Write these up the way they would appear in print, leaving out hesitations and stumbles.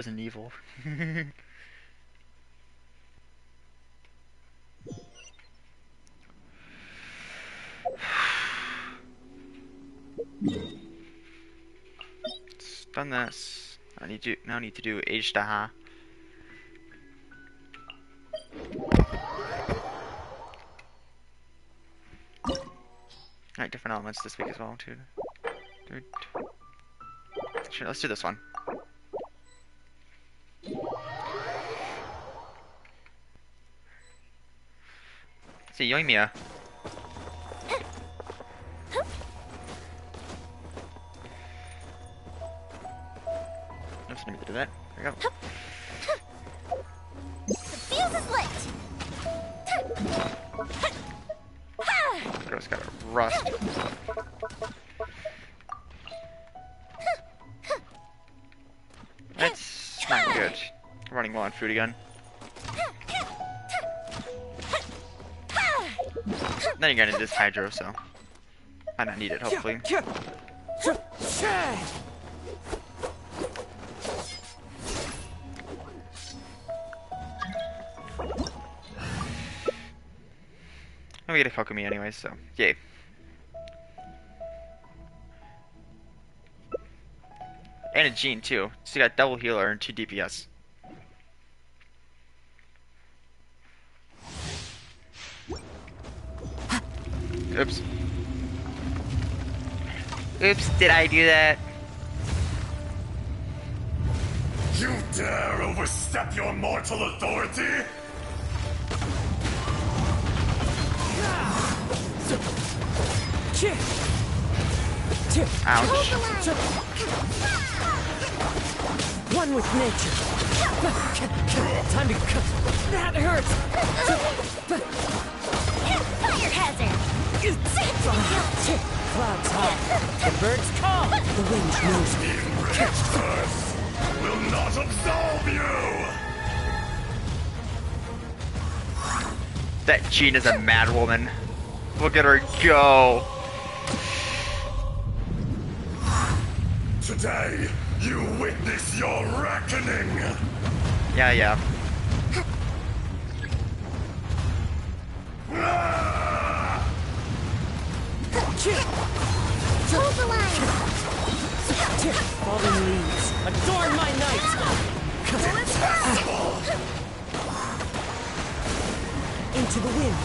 Resident Evil. Done this. I need to do Age-Daha. Alright, different elements this week as well, too. Dude. Sure, let's do this one. See, Yoimiya. Oops, I need to do that. There we go. The fuse is lit. Girl's got a rust. That's not good. I'm running low on food again. Then again, it is Hydro, so might not need it, hopefully. And we get a Kokomi anyway, so yay. And a Jean too. So you got double healer and 2 DPS. Oops. Oops, did I do that? You dare overstep your mortal authority? Ouch. One with nature. Time to cut. That hurts. Fire hazard. Clouds high. The birds call. The wind knows me. Curse will not absolve you! That Jean is a mad woman. Look at her go. Today, you witness your reckoning! Yeah. Hold the line. Falling leaves. Adorn my night. Into the wind.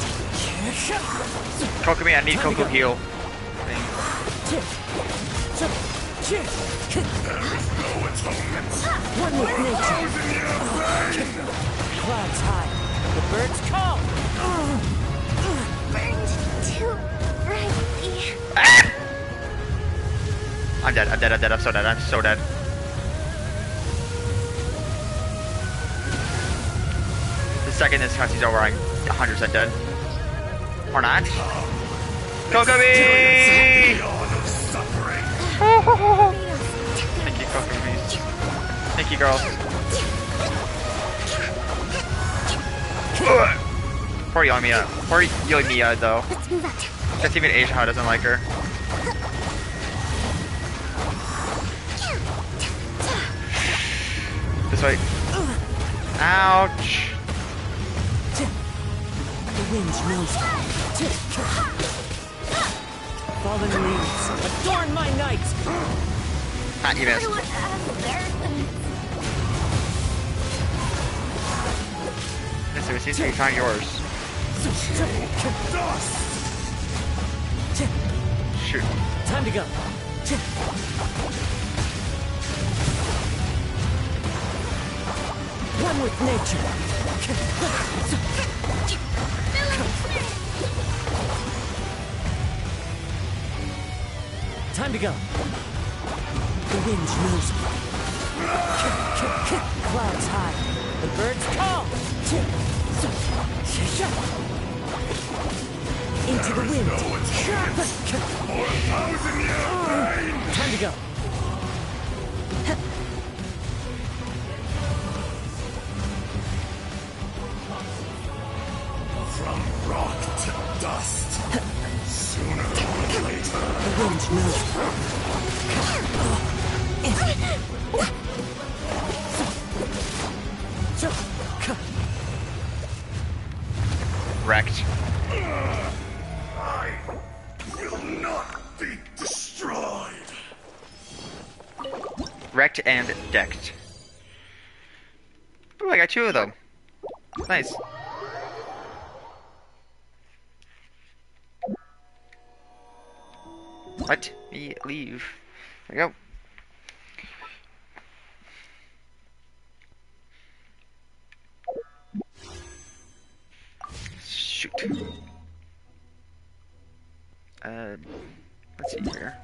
Kokomi, I need Coco heal. There is no atonement! One with nature. Thousand year pain! Clouds high. The birds call. Burned too brightly. Ah! I'm dead, I'm so dead. The second this cutscene's over, I'm 100% dead. Or not. Kokomi! Beyond of suffering! Thank you, Kokomi. Thank you, girls. Poor Yoimiya. Poor Yoimiya, though. Let's move out. Guess even Asia doesn't like her. This way. Ouch. The wind knows me. Fallen leaves. Adorn my night. Ah, you missed. Everyone has their limits. This seems to be trying yours. Shoot. Time to go. One with nature. Time to go. The wind knows me. Clouds high. The birds call. Into the wind. No atonement! For 1,000 year pain! Time to go. From rock to dust. Sooner or later. The wind knows me. decked. I will not be destroyed. Wrecked and decked. Ooh, I got 2 of them. Nice. Let me leave. There you go. Shoot. Let's see here.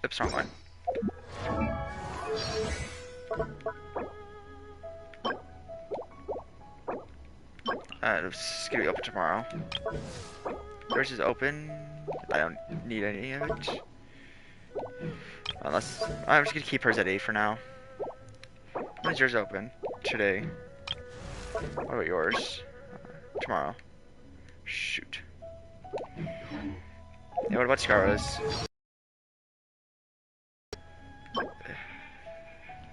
Oops, wrong one. It's gonna be open tomorrow. Yours is open. I don't need any of it. Unless I'm just gonna keep hers at 8 for now. When is yours open? Today. What about yours? Tomorrow. Shoot. Yeah, what about Scarlet's?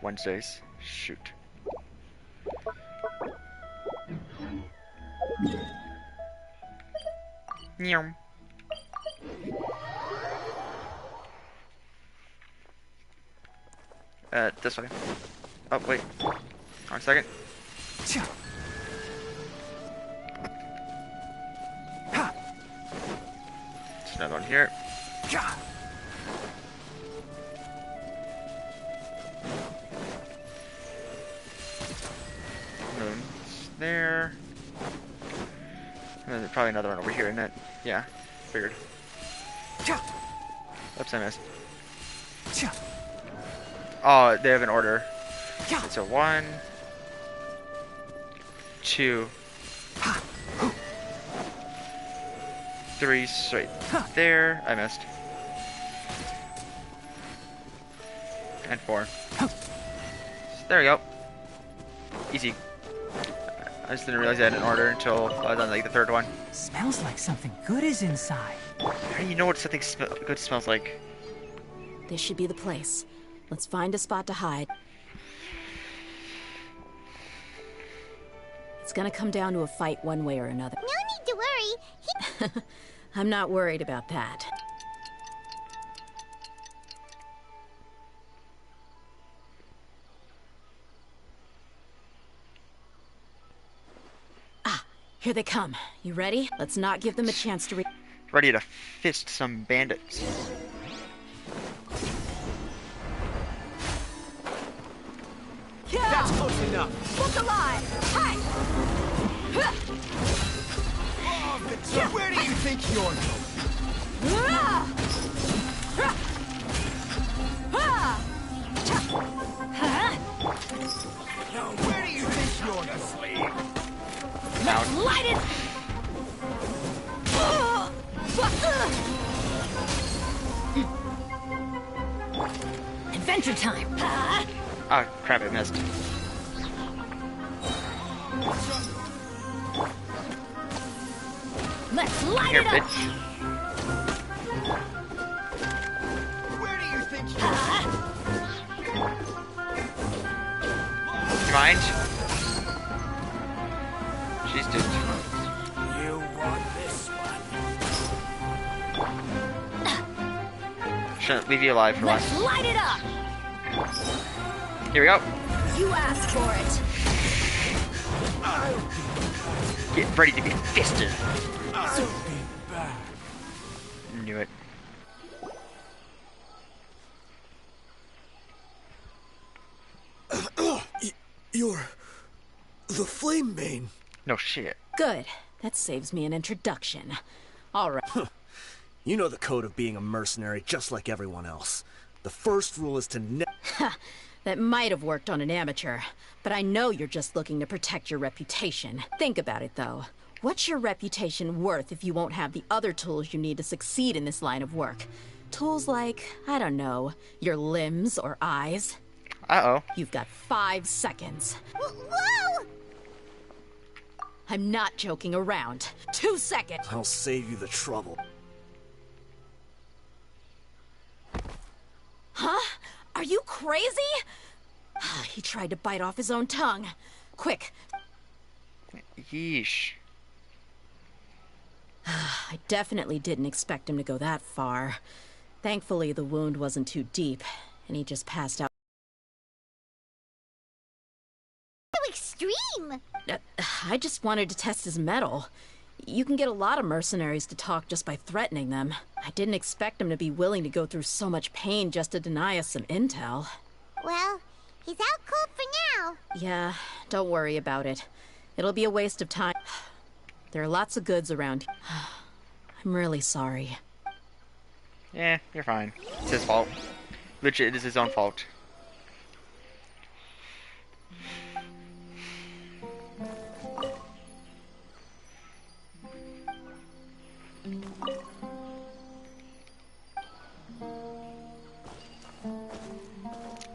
Wednesdays. Shoot. Nyum. This way. Oh, wait. Wrong second. There's another one here. Moon's there. And then there's probably another one over here, isn't it? Yeah, figured. Oops, I missed. Oh, they have an order. It's a 1, 2, 3 straight there. I missed. And 4. There we go. Easy. I just didn't realize I had an order until I was on like the 3rd one. Smells like something good is inside. How do you know what something good smells like? This should be the place. Let's find a spot to hide. It's gonna come down to a fight one way or another. No need to worry. I'm not worried about that. Ah, here they come. You ready? Let's not give them a chance to Ready to fist some bandits. That's close enough. Look alive. Hi. Where do you think you're going? No, where do you think you're going? Let's light it. Adventure time. Oh crap, I missed. Let's light Here, it up. bitch. Where do you think you're You mind? She's duped. You want this one? Shouldn't leave you alive for Let's once. light it up. Here we go. You asked for it. Get ready to be fisted. Knew it. You're the Flame Mane. No shit. Good. That saves me an introduction. All right. You know the code of being a mercenary just like everyone else. The first rule is to That might have worked on an amateur, but I know you're just looking to protect your reputation. Think about it, though. What's your reputation worth if you won't have the other tools you need to succeed in this line of work? Tools like, I don't know, your limbs or eyes? Uh-oh. You've got 5 seconds. Whoa! I'm not joking around. 2 seconds. I'll save you the trouble. Huh? Are you crazy? He tried to bite off his own tongue. Quick, Yeesh. I definitely didn't expect him to go that far. Thankfully, the wound wasn't too deep, and he just passed out. So extreme! I just wanted to test his mettle. You can get a lot of mercenaries to talk just by threatening them. I didn't expect him to be willing to go through so much pain just to deny us some intel. Well, he's out cold for now. Yeah, don't worry about it. It'll be a waste of time. There are lots of goods around here. I'm really sorry. Yeah, you're fine. It's his fault. Legit, it is his own fault.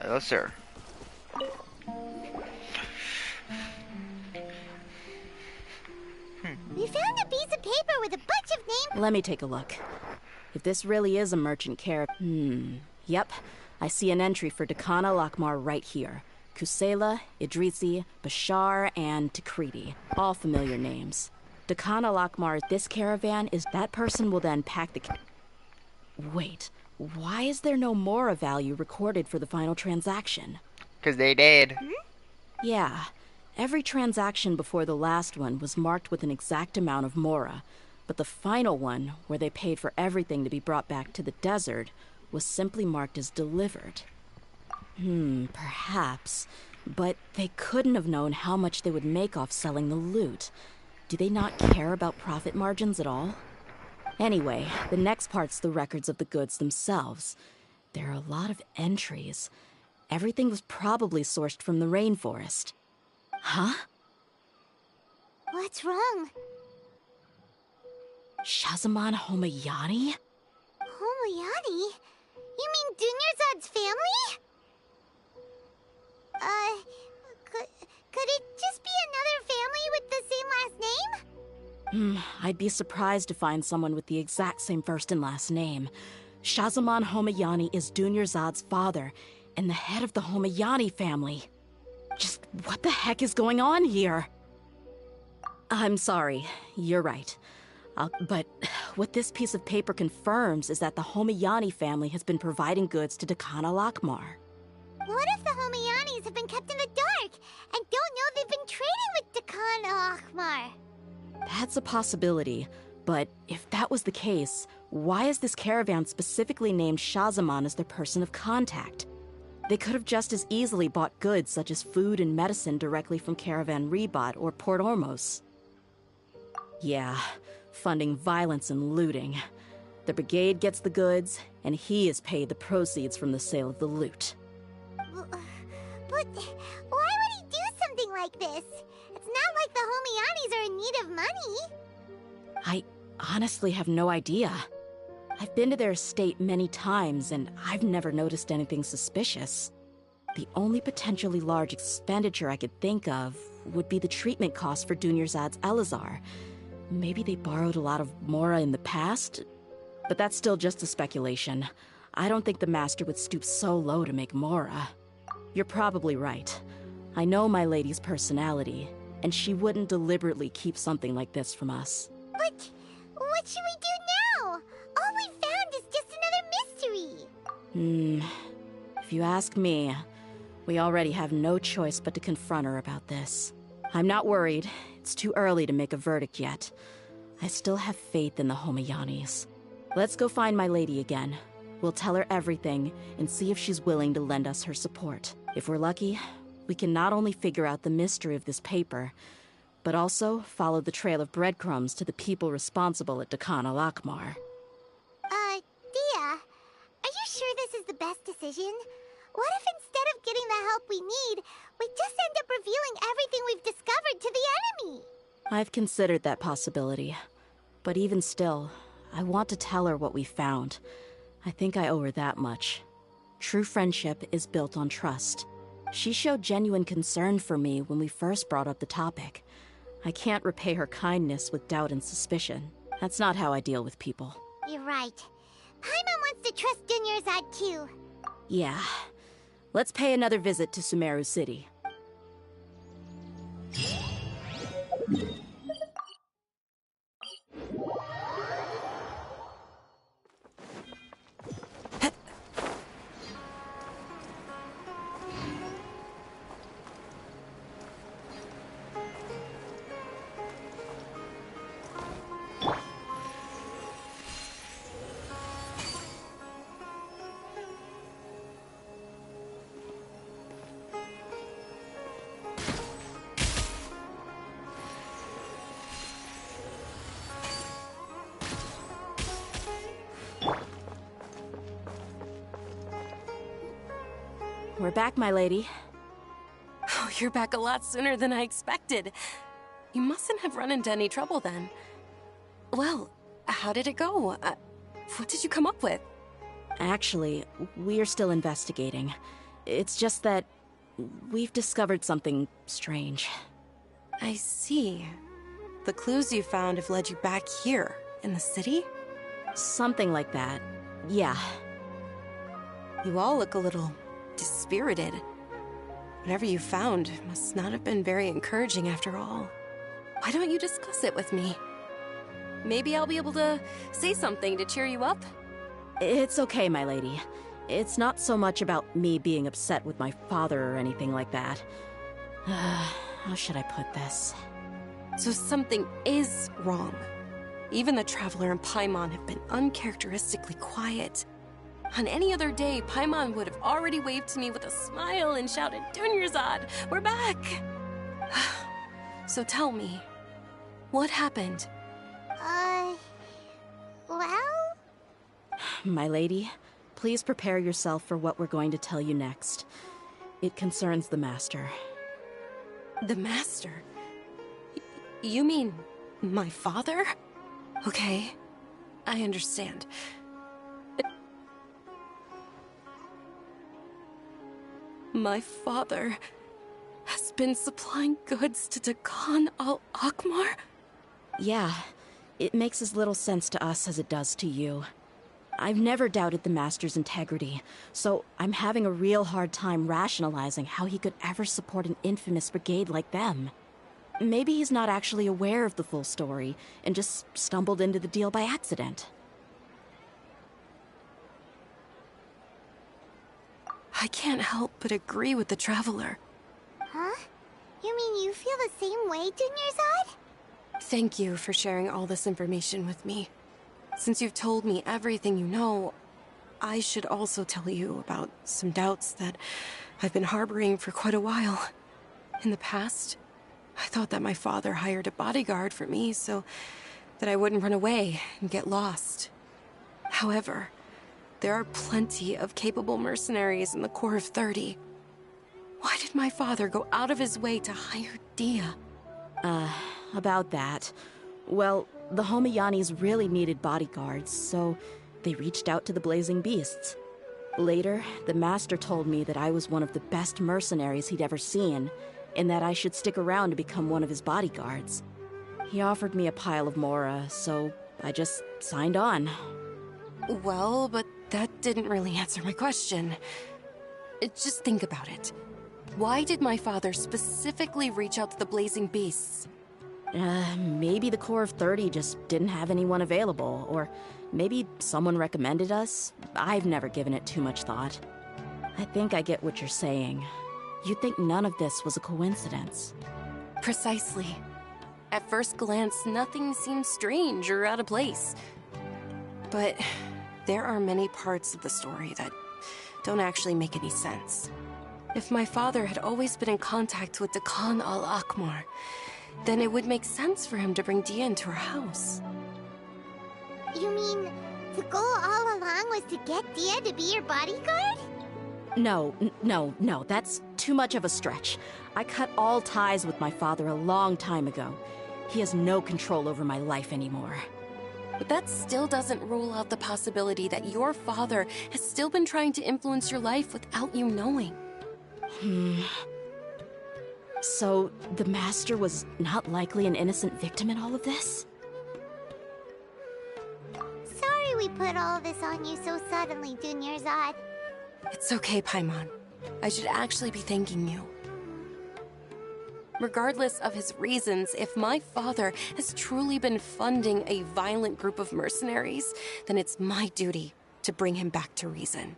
Hello, sir. We found a piece of paper with a bunch of names. Let me take a look. If this really is a merchant Yep. I see an entry for Dakana Lakmar right here. Kusela, Idrisi, Bashar, and Takriti. All familiar names. Dakana Lakmar, this caravan is... That person will then pack the... Wait, why is there no Mora value recorded for the final transaction? 'Cause they did. Yeah. Every transaction before the last one was marked with an exact amount of Mora, but the final one, where they paid for everything to be brought back to the desert, was simply marked as delivered. Perhaps. But they couldn't have known how much they would make off selling the loot. Do they not care about profit margins at all? Anyway, the next part's the records of the goods themselves. There are a lot of entries. Everything was probably sourced from the rainforest. Huh? What's wrong? Shazamon Homayani? Homayani? You mean Dunyarzad's family? Could it just be another family with the same last name? I'd be surprised to find someone with the exact same first and last name. Shazamon Homayani is Dunyarzad's father, and the head of the Homayani family. Just what the heck is going on here? I'm sorry, you're right. But what this piece of paper confirms is that the Homayani family has been providing goods to Dakana Lakmar. What if the Homayanis have been kept in the dark and don't know they've been trading with Dakan Akhmar? That's a possibility, but if that was the case, why is this caravan specifically named Shazamon as their person of contact? They could have just as easily bought goods such as food and medicine directly from Caravan Ribat or Port Ormos. Yeah, funding violence and looting. The brigade gets the goods, and he is paid the proceeds from the sale of the loot. But why would he do something like this? It's not like the Homayanis are in need of money. I honestly have no idea. I've been to their estate many times, and I've never noticed anything suspicious. The only potentially large expenditure I could think of would be the treatment costs for Dunyarzad's Elazar. Maybe they borrowed a lot of Mora in the past? But that's still just a speculation. I don't think the Master would stoop so low to make Mora. You're probably right. I know my lady's personality, and she wouldn't deliberately keep something like this from us. But what should we do now? All we found is just another mystery. If you ask me, we already have no choice but to confront her about this. I'm not worried. It's too early to make a verdict yet. I still have faith in the Homayanis. Let's go find my lady again. We'll tell her everything and see if she's willing to lend us her support. If we're lucky, we can not only figure out the mystery of this paper, but also follow the trail of breadcrumbs to the people responsible at Dakana Lakmar. Dia, are you sure this is the best decision? What if instead of getting the help we need, we just end up revealing everything we've discovered to the enemy? I've considered that possibility. But even still, I want to tell her what we found. I think I owe her that much. True friendship is built on trust. She showed genuine concern for me when we first brought up the topic. I can't repay her kindness with doubt and suspicion. That's not how I deal with people. You're right. Paimon wants to trust Dunyarzad too. Yeah. Let's pay another visit to Sumeru City. we're back, my lady. Oh, you're back a lot sooner than I expected. You mustn't have run into any trouble then. Well, how did it go? What did you come up with? Actually, we're still investigating. It's just that we've discovered something strange. I see. The clues you found have led you back here, in the city? Something like that. Yeah. You all look a little dispirited. Whatever you found must not have been very encouraging after all. Why don't you discuss it with me? Maybe I'll be able to say something to cheer you up? It's okay, my lady. It's not so much about me being upset with my father or anything like that. How should I put this? So something is wrong. Even the Traveler and Paimon have been uncharacteristically quiet. On any other day, Paimon would have already waved to me with a smile and shouted, "Dunyarzad, we're back!" So tell me, what happened? Well? My lady, please prepare yourself for what we're going to tell you next. It concerns the Master. The Master? You mean my father? Okay, I understand. My father has been supplying goods to Dakan al-Akmar? Yeah, it makes as little sense to us as it does to you. I've never doubted the Master's integrity, so I'm having a real hard time rationalizing how he could ever support an infamous brigade like them. Maybe he's not actually aware of the full story and just stumbled into the deal by accident. I can't help but agree with the Traveler. Huh? You mean you feel the same way, Dunyarzad? Thank you for sharing all this information with me. Since you've told me everything you know, I should also tell you about some doubts that I've been harboring for quite a while. In the past, I thought that my father hired a bodyguard for me so that I wouldn't run away and get lost. However, there are plenty of capable mercenaries in the Corps of 30. Why did my father go out of his way to hire Dia? About that. Well, the Homayanis really needed bodyguards, so they reached out to the Blazing Beasts. Later, the Master told me that I was one of the best mercenaries he'd ever seen, and that I should stick around to become one of his bodyguards. He offered me a pile of Mora, so I just signed on. Well, but that didn't really answer my question. Just think about it. Why did my father specifically reach out to the Blazing Beasts? Maybe the Corps of 30 just didn't have anyone available, or maybe someone recommended us. I've never given it too much thought. I think I get what you're saying. You'd think none of this was a coincidence. Precisely. At first glance, nothing seems strange or out of place. But there are many parts of the story that don't actually make any sense. If my father had always been in contact with Dakan al-Akmar, then it would make sense for him to bring Dia into our house. You mean the goal all along was to get Dia to be your bodyguard? No, that's too much of a stretch. I cut all ties with my father a long time ago. He has no control over my life anymore. But that still doesn't rule out the possibility that your father has still been trying to influence your life without you knowing. So, the Master was not likely an innocent victim in all of this? Sorry we put all this on you so suddenly, Dunyarzad. It's okay, Paimon. I should actually be thanking you. Regardless of his reasons, if my father has truly been funding a violent group of mercenaries, then it's my duty to bring him back to reason.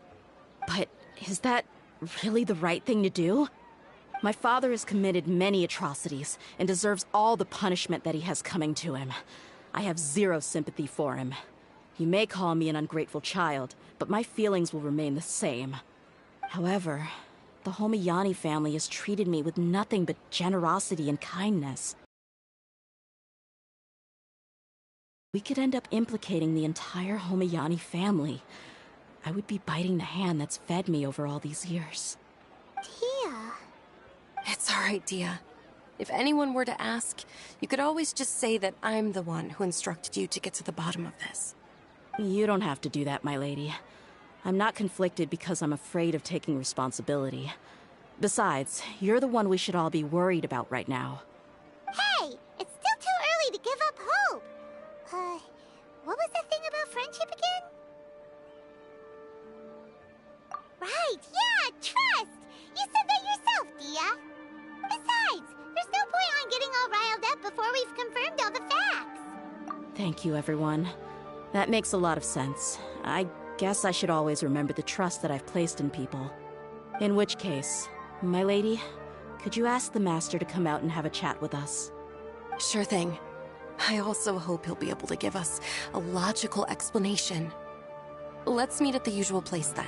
But is that really the right thing to do? My father has committed many atrocities and deserves all the punishment that he has coming to him. I have zero sympathy for him. You may call me an ungrateful child, but my feelings will remain the same. However, the Homayani family has treated me with nothing but generosity and kindness. We could end up implicating the entire Homayani family. I would be biting the hand that's fed me over all these years. It's all right, Dia. If anyone were to ask, you could always just say that I'm the one who instructed you to get to the bottom of this. You don't have to do that, my lady. I'm not conflicted because I'm afraid of taking responsibility. Besides, you're the one we should all be worried about right now. Hey, it's still too early to give up hope. What was that thing about friendship again? Right, yeah, trust! You said that yourself, Dia. Besides, there's no point on getting all riled up before we've confirmed all the facts. Thank you, everyone. That makes a lot of sense. I guess I should always remember the trust that I've placed in people. In which case, my lady, could you ask the Master to come out and have a chat with us? Sure thing. I also hope he'll be able to give us a logical explanation. Let's meet at the usual place then.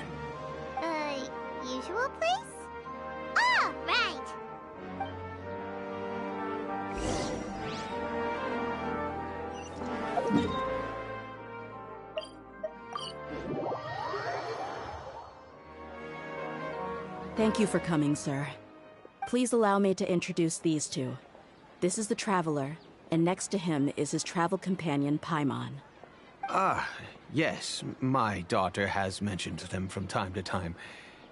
Usual place? Oh, right! Thank you for coming, sir. Please allow me to introduce these two. This is the Traveler, and next to him is his travel companion, Paimon. Ah, yes. My daughter has mentioned them from time to time.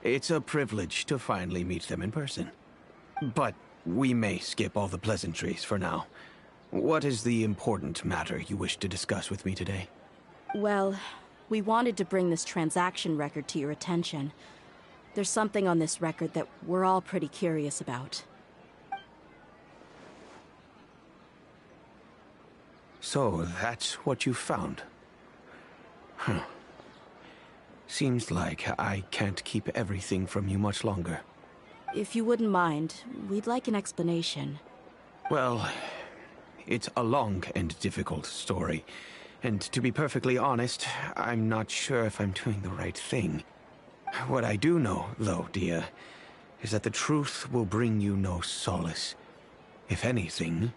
It's a privilege to finally meet them in person. But we may skip all the pleasantries for now. What is the important matter you wish to discuss with me today? Well, we wanted to bring this transaction record to your attention. There's something on this record that we're all pretty curious about. So, that's what you found? Huh. Seems like I can't keep everything from you much longer. If you wouldn't mind, we'd like an explanation. Well, it's a long and difficult story. And to be perfectly honest, I'm not sure if I'm doing the right thing. What I do know, though, Dia, is that the truth will bring you no solace. If anything,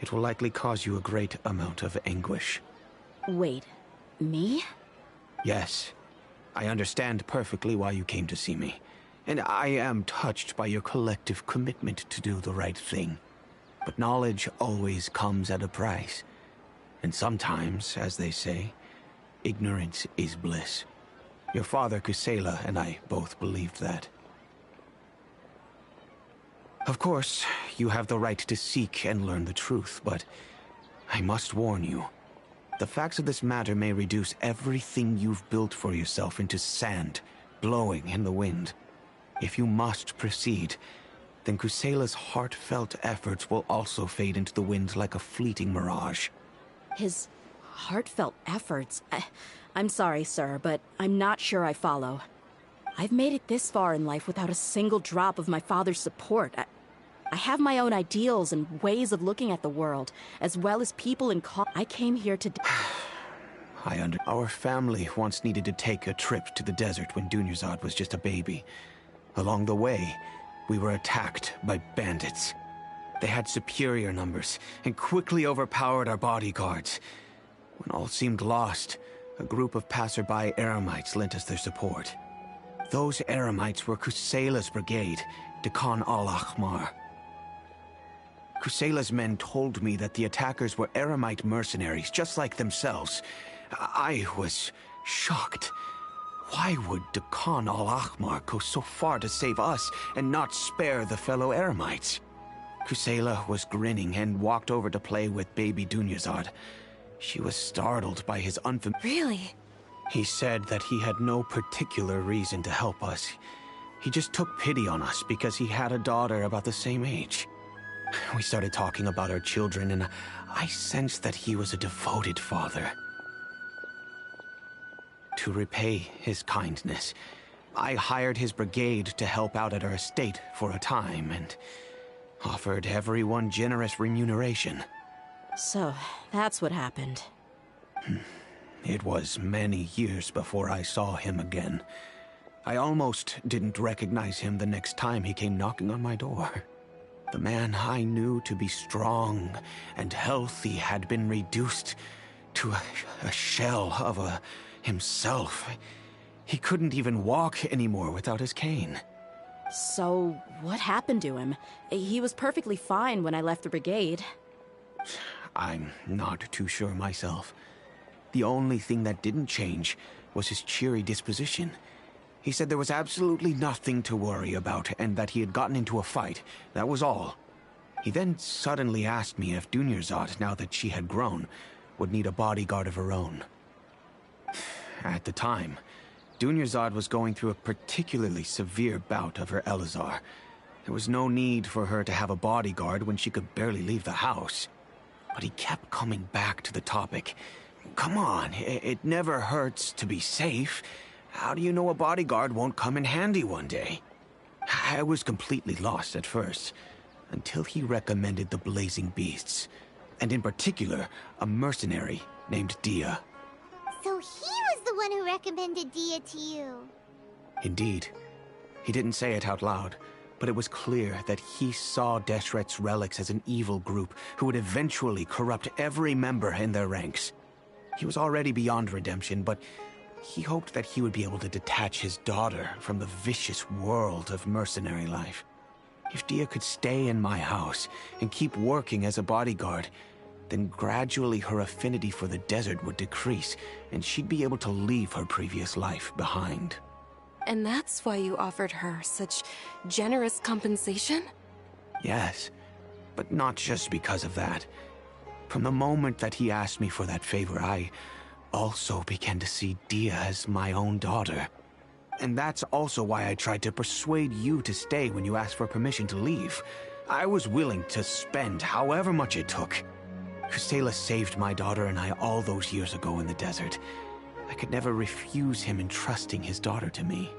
it will likely cause you a great amount of anguish. Wait, me? Yes. I understand perfectly why you came to see me. And I am touched by your collective commitment to do the right thing. But knowledge always comes at a price. And sometimes, as they say, ignorance is bliss. Your father, Kusela, and I both believed that. Of course, you have the right to seek and learn the truth, but I must warn you. The facts of this matter may reduce everything you've built for yourself into sand, blowing in the wind. If you must proceed, then Kusela's heartfelt efforts will also fade into the wind like a fleeting mirage. His heartfelt efforts? I'm sorry, sir, but I'm not sure I follow. I've made it this far in life without a single drop of my father's support. I have my own ideals and ways of looking at the world, as well as people in I came here to... Our family once needed to take a trip to the desert when Dunyarzad was just a baby. Along the way, we were attacked by bandits. They had superior numbers and quickly overpowered our bodyguards. When all seemed lost, a group of passerby Eremites lent us their support. Those Eremites were Kusela's brigade, Dekan al-Ahmar. Kusela's men told me that the attackers were Eremite mercenaries, just like themselves. I was shocked. Why would Dekan al-Ahmar go so far to save us and not spare the fellow Eremites? Kusela was grinning and walked over to play with baby Dunyarzad. She was startled by his Really? He said that he had no particular reason to help us. He just took pity on us because he had a daughter about the same age. We started talking about our children, and I sensed that he was a devoted father. To repay his kindness, I hired his brigade to help out at our estate for a time, and offered everyone generous remuneration. So, that's what happened. It was many years before I saw him again. I almost didn't recognize him the next time he came knocking on my door. The man I knew to be strong and healthy had been reduced to a shell of himself. He couldn't even walk anymore without his cane. So, what happened to him? He was perfectly fine when I left the brigade. I'm not too sure myself. The only thing that didn't change was his cheery disposition. He said there was absolutely nothing to worry about and that he had gotten into a fight. That was all. He then suddenly asked me if Dunyarzad, now that she had grown, would need a bodyguard of her own. At the time, Dunyarzad was going through a particularly severe bout of her Elazar. There was no need for her to have a bodyguard when she could barely leave the house. But he kept coming back to the topic. Come on, it never hurts to be safe. How do you know a bodyguard won't come in handy one day? I was completely lost at first, until he recommended the Blazing Beasts, and in particular, a mercenary named Dia. So he was the one who recommended Dia to you. Indeed. He didn't say it out loud, but it was clear that he saw Deshret's relics as an evil group who would eventually corrupt every member in their ranks. He was already beyond redemption, but he hoped that he would be able to detach his daughter from the vicious world of mercenary life. If Dia could stay in my house and keep working as a bodyguard, then gradually her affinity for the desert would decrease, and she'd be able to leave her previous life behind. And that's why you offered her such generous compensation? Yes, but not just because of that. From the moment that he asked me for that favor, I also began to see Dia as my own daughter. And that's also why I tried to persuade you to stay when you asked for permission to leave. I was willing to spend however much it took. Kusela saved my daughter and I all those years ago in the desert. I could never refuse him entrusting his daughter to me.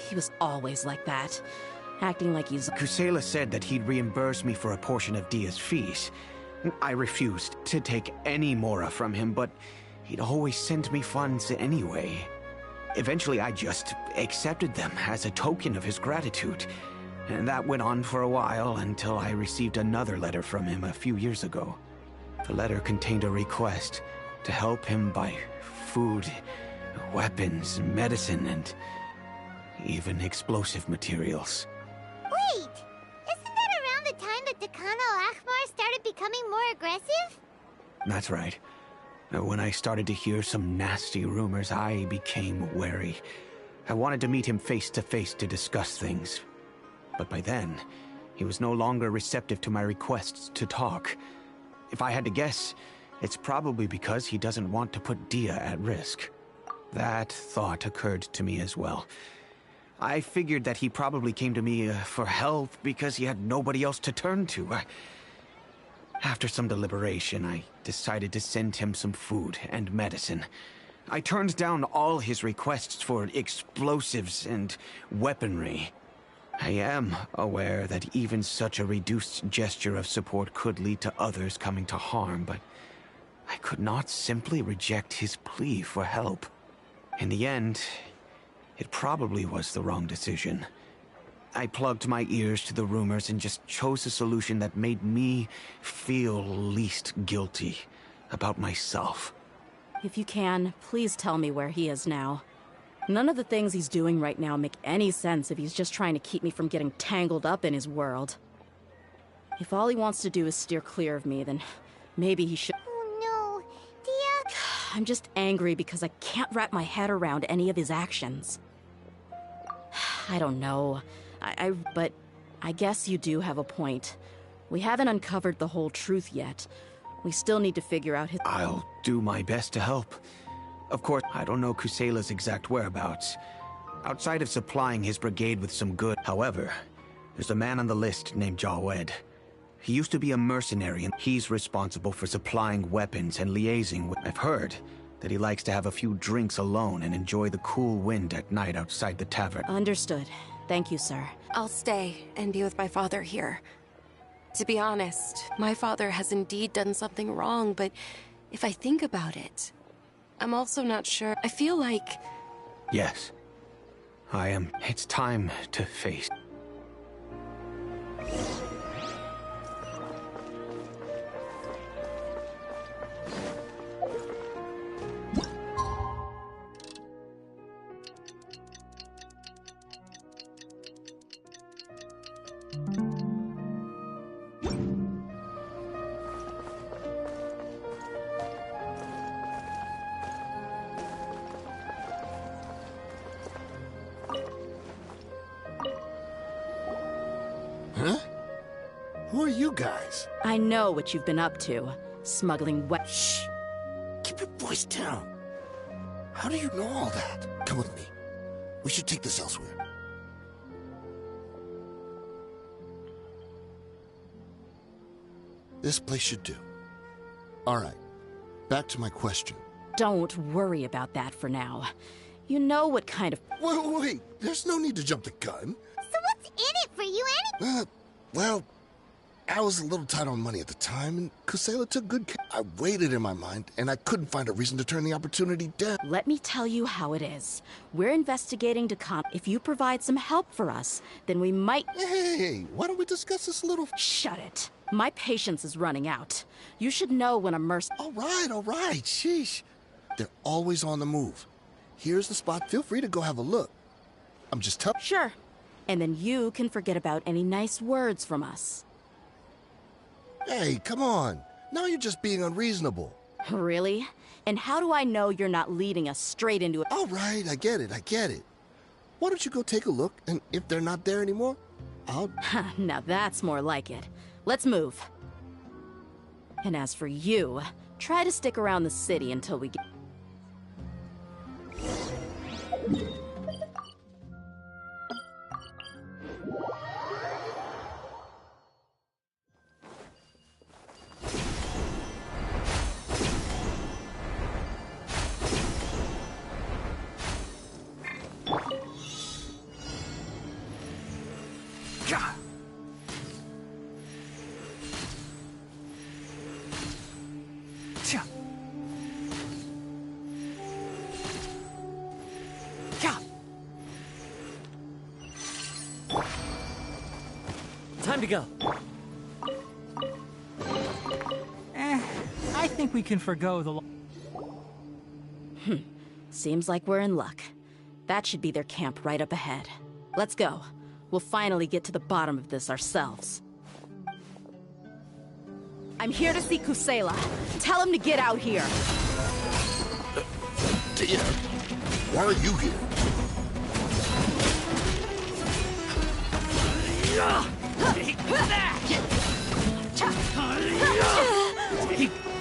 He was always like that, acting like he's... Kusela said that he'd reimburse me for a portion of Dia's fees. I refused to take any Mora from him, but he'd always send me funds anyway. Eventually, I just accepted them as a token of his gratitude. And that went on for a while until I received another letter from him a few years ago. The letter contained a request to help him buy food, weapons, medicine, and even explosive materials. Wait! Isn't that around the time that Decano Akhmar started becoming more aggressive? That's right. When I started to hear some nasty rumors, I became wary. I wanted to meet him face to face to discuss things. But by then, he was no longer receptive to my requests to talk. If I had to guess, it's probably because he doesn't want to put Dia at risk. That thought occurred to me as well. I figured that he probably came to me for help because he had nobody else to turn to. After some deliberation, I decided to send him some food and medicine. I turned down all his requests for explosives and weaponry. I am aware that even such a reduced gesture of support could lead to others coming to harm, but I could not simply reject his plea for help. In the end, it probably was the wrong decision. I plugged my ears to the rumors and just chose a solution that made me feel least guilty about myself. If you can, please tell me where he is now. None of the things he's doing right now make any sense if he's just trying to keep me from getting tangled up in his world. If all he wants to do is steer clear of me, then maybe he should... Oh no, Dia... I'm just angry because I can't wrap my head around any of his actions. I don't know. But I guess you do have a point. We haven't uncovered the whole truth yet. We still need to figure out his... I'll do my best to help. Of course, I don't know Kusela's exact whereabouts, outside of supplying his brigade with some good. However, there's a man on the list named Jawed. He used to be a mercenary, and he's responsible for supplying weapons and liaising with... I've heard that he likes to have a few drinks alone and enjoy the cool wind at night outside the tavern. Understood. Thank you, sir. I'll stay and be with my father here. To be honest, my father has indeed done something wrong, but if I think about it, I'm also not sure. I feel like... Yes. I am. It's time to face... Who are you guys? I know what you've been up to. Smuggling wet. Shh! Keep your voice down. How do you know all that? Come with me. We should take this elsewhere. This place should do. All right. Back to my question. Don't worry about that for now. You know what kind of... Wait. There's no need to jump the gun. So what's in it for you anyway? Well, I was a little tight on money at the time, and Kusela took good care. I waited in my mind, and I couldn't find a reason to turn the opportunity down. Let me tell you how it is. We're investigating to If you provide some help for us, then we might... Hey, why don't we discuss this a little... Shut it. My patience is running out. You should know when a All right. Sheesh. They're always on the move. Here's the spot. Feel free to go have a look. I'm just telling... Sure. And then you can forget about any nice words from us. Hey, come on. Now you're just being unreasonable. Really? And how do I know you're not leading us straight into it? All right, I get it. Why don't you go take a look, and if they're not there anymore, I'll... Now that's more like it. Let's move. And as for you, try to stick around the city until we get... Time to go. I think we can forgo the... Seems like we're in luck. That should be their camp right up ahead. Let's go. We'll finally get to the bottom of this ourselves. I'm here to see Kusela. Tell him to get out here. Tia, why are you here? Take that! Take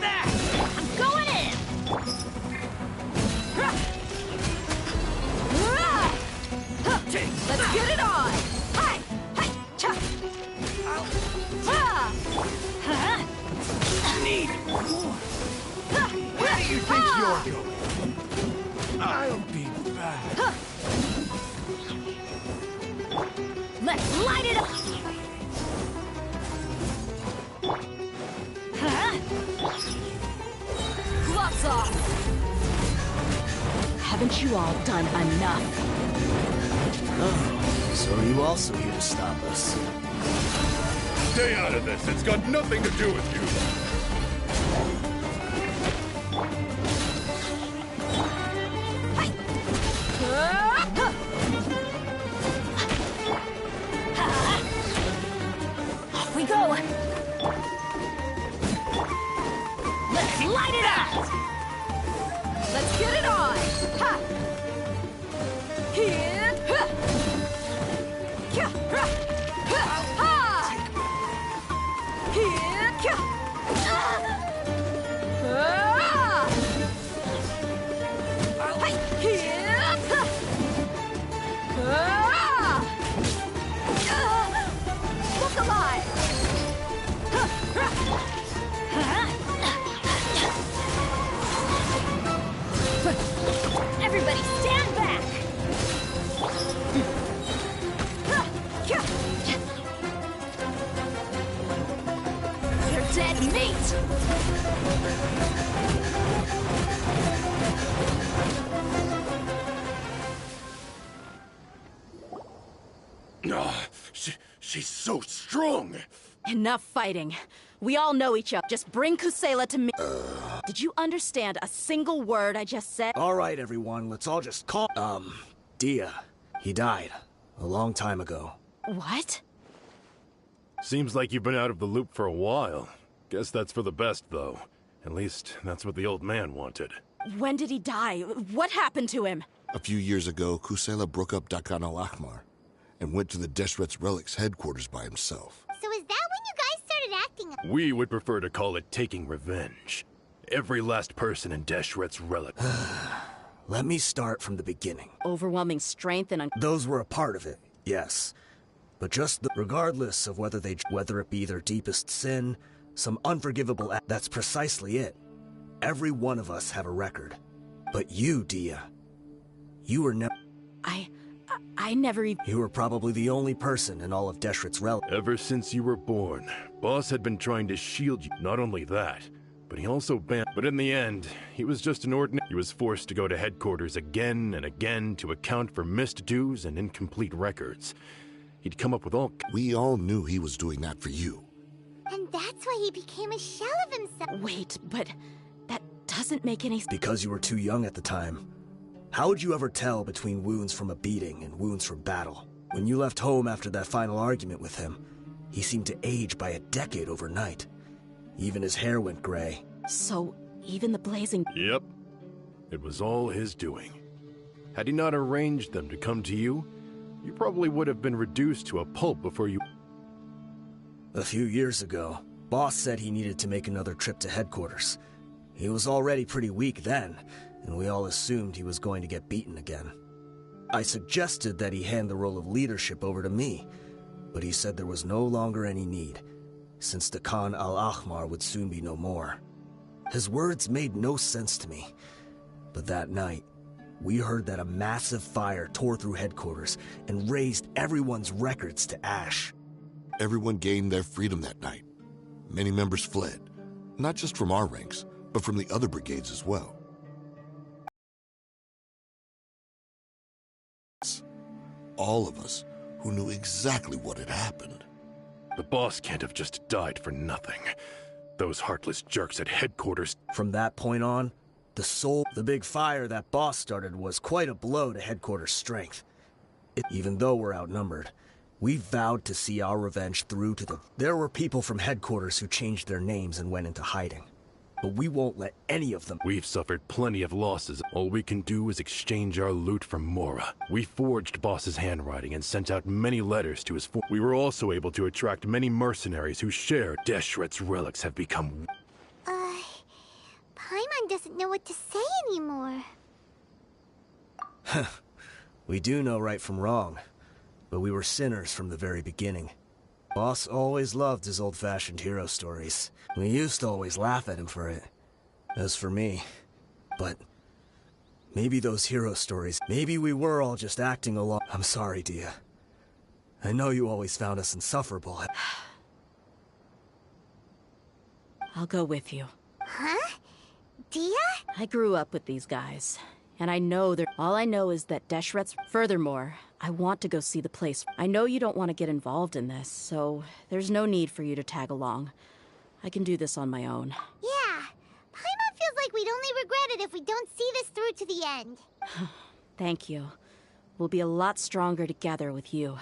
that! I'm going in! Let's get it on! Hi! Hi! Cha! Need more! Where do you think you're going? I'll be back. Let's light it up! Gloves off! Haven't you all done enough? Oh, so are you also here to stop us? Stay out of this. It's got nothing to do with you. Off we go! Let's light it up! Let's get it on! Ha! Here! Ha! Kya! Ha! Ha! Ha! Here! Kya! Ah! Hai! Here! Ha! Ah! Look alive! Everybody stand back! You're dead meat! She's so strong. Enough fighting. We all know each other. Just bring Kusela to me. Did you understand a single word I just said? All right, everyone, let's all just call... Dia. He died. A long time ago. What? Seems like you've been out of the loop for a while. Guess that's for the best, though. At least, that's what the old man wanted. When did he die? What happened to him? A few years ago, Kusela broke up Dakano Akmar and went to the Deshret's Relics headquarters by himself. So is that when you guys We would prefer to call it taking revenge. Every last person in Deshret's relic. Let me start from the beginning. Overwhelming strength and Those were a part of it, yes. But regardless of whether it be their deepest sin, some unforgivable act, that's precisely it. Every one of us have a record. But you, Dia, you were never... I never even... You were probably the only person in all of Deshret's relic. Ever since you were born, Boss had been trying to shield you. Not only that, but he also banned... But in the end, he was just an ordinary... He was forced to go to headquarters again and again to account for missed dues and incomplete records. He'd come up with all... We all knew he was doing that for you. And that's why he became a shell of himself. Wait, but that doesn't make any sense. Because you were too young at the time. How would you ever tell between wounds from a beating and wounds from battle? When you left home after that final argument with him, he seemed to age by a decade overnight. Even his hair went gray. So, even the blazing... Yep. It was all his doing. Had he not arranged them to come to you, you probably would have been reduced to a pulp before you... A few years ago, Boss said he needed to make another trip to headquarters. He was already pretty weak then, and we all assumed he was going to get beaten again. I suggested that he hand the role of leadership over to me, but he said there was no longer any need, since the Khan al-Ahmar would soon be no more. His words made no sense to me, but that night, we heard that a massive fire tore through headquarters and razed everyone's records to ash. Everyone gained their freedom that night. Many members fled, not just from our ranks, but from the other brigades as well. All of us who knew exactly what had happened. The boss can't have just died for nothing. Those heartless jerks at headquarters... From that point on, the big fire that Boss started was quite a blow to headquarters' strength. Even though we're outnumbered, we vowed to see our revenge through to the... There were people from headquarters who changed their names and went into hiding. But we won't let any of them... We've suffered plenty of losses. All we can do is exchange our loot from Mora. We forged Boss's handwriting and sent out many letters to his... We were also able to attract many mercenaries who shared Deshret's relics have become... Paimon doesn't know what to say anymore. We do know right from wrong, but we were sinners from the very beginning. Boss always loved his old-fashioned hero stories. We used to always laugh at him for it. As for me, but maybe those hero stories, maybe we were all just acting along. I'm sorry, Dia. I know you always found us insufferable. I'll go with you. Huh? Dia? I grew up with these guys, and I know they're... All I know is that Deshret's... Furthermore, I want to go see the place. I know you don't want to get involved in this, so there's no need for you to tag along. I can do this on my own. Yeah. Paimon feels like we'd only regret it if we don't see this through to the end. Thank you. We'll be a lot stronger together with you.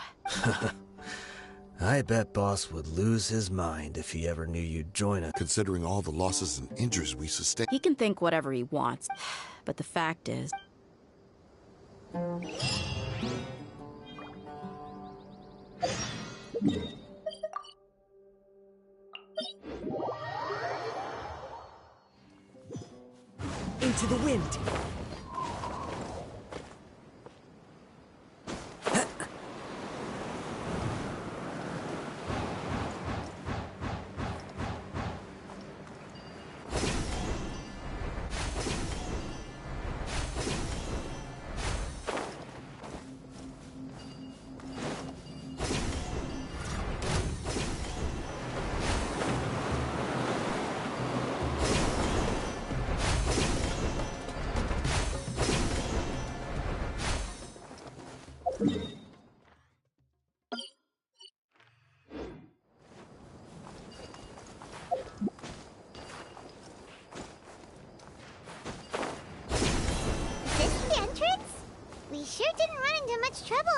I bet Boss would lose his mind if he ever knew you'd join us. Considering all the losses and injuries we sustained... He can think whatever he wants, but the fact is... Into the wind!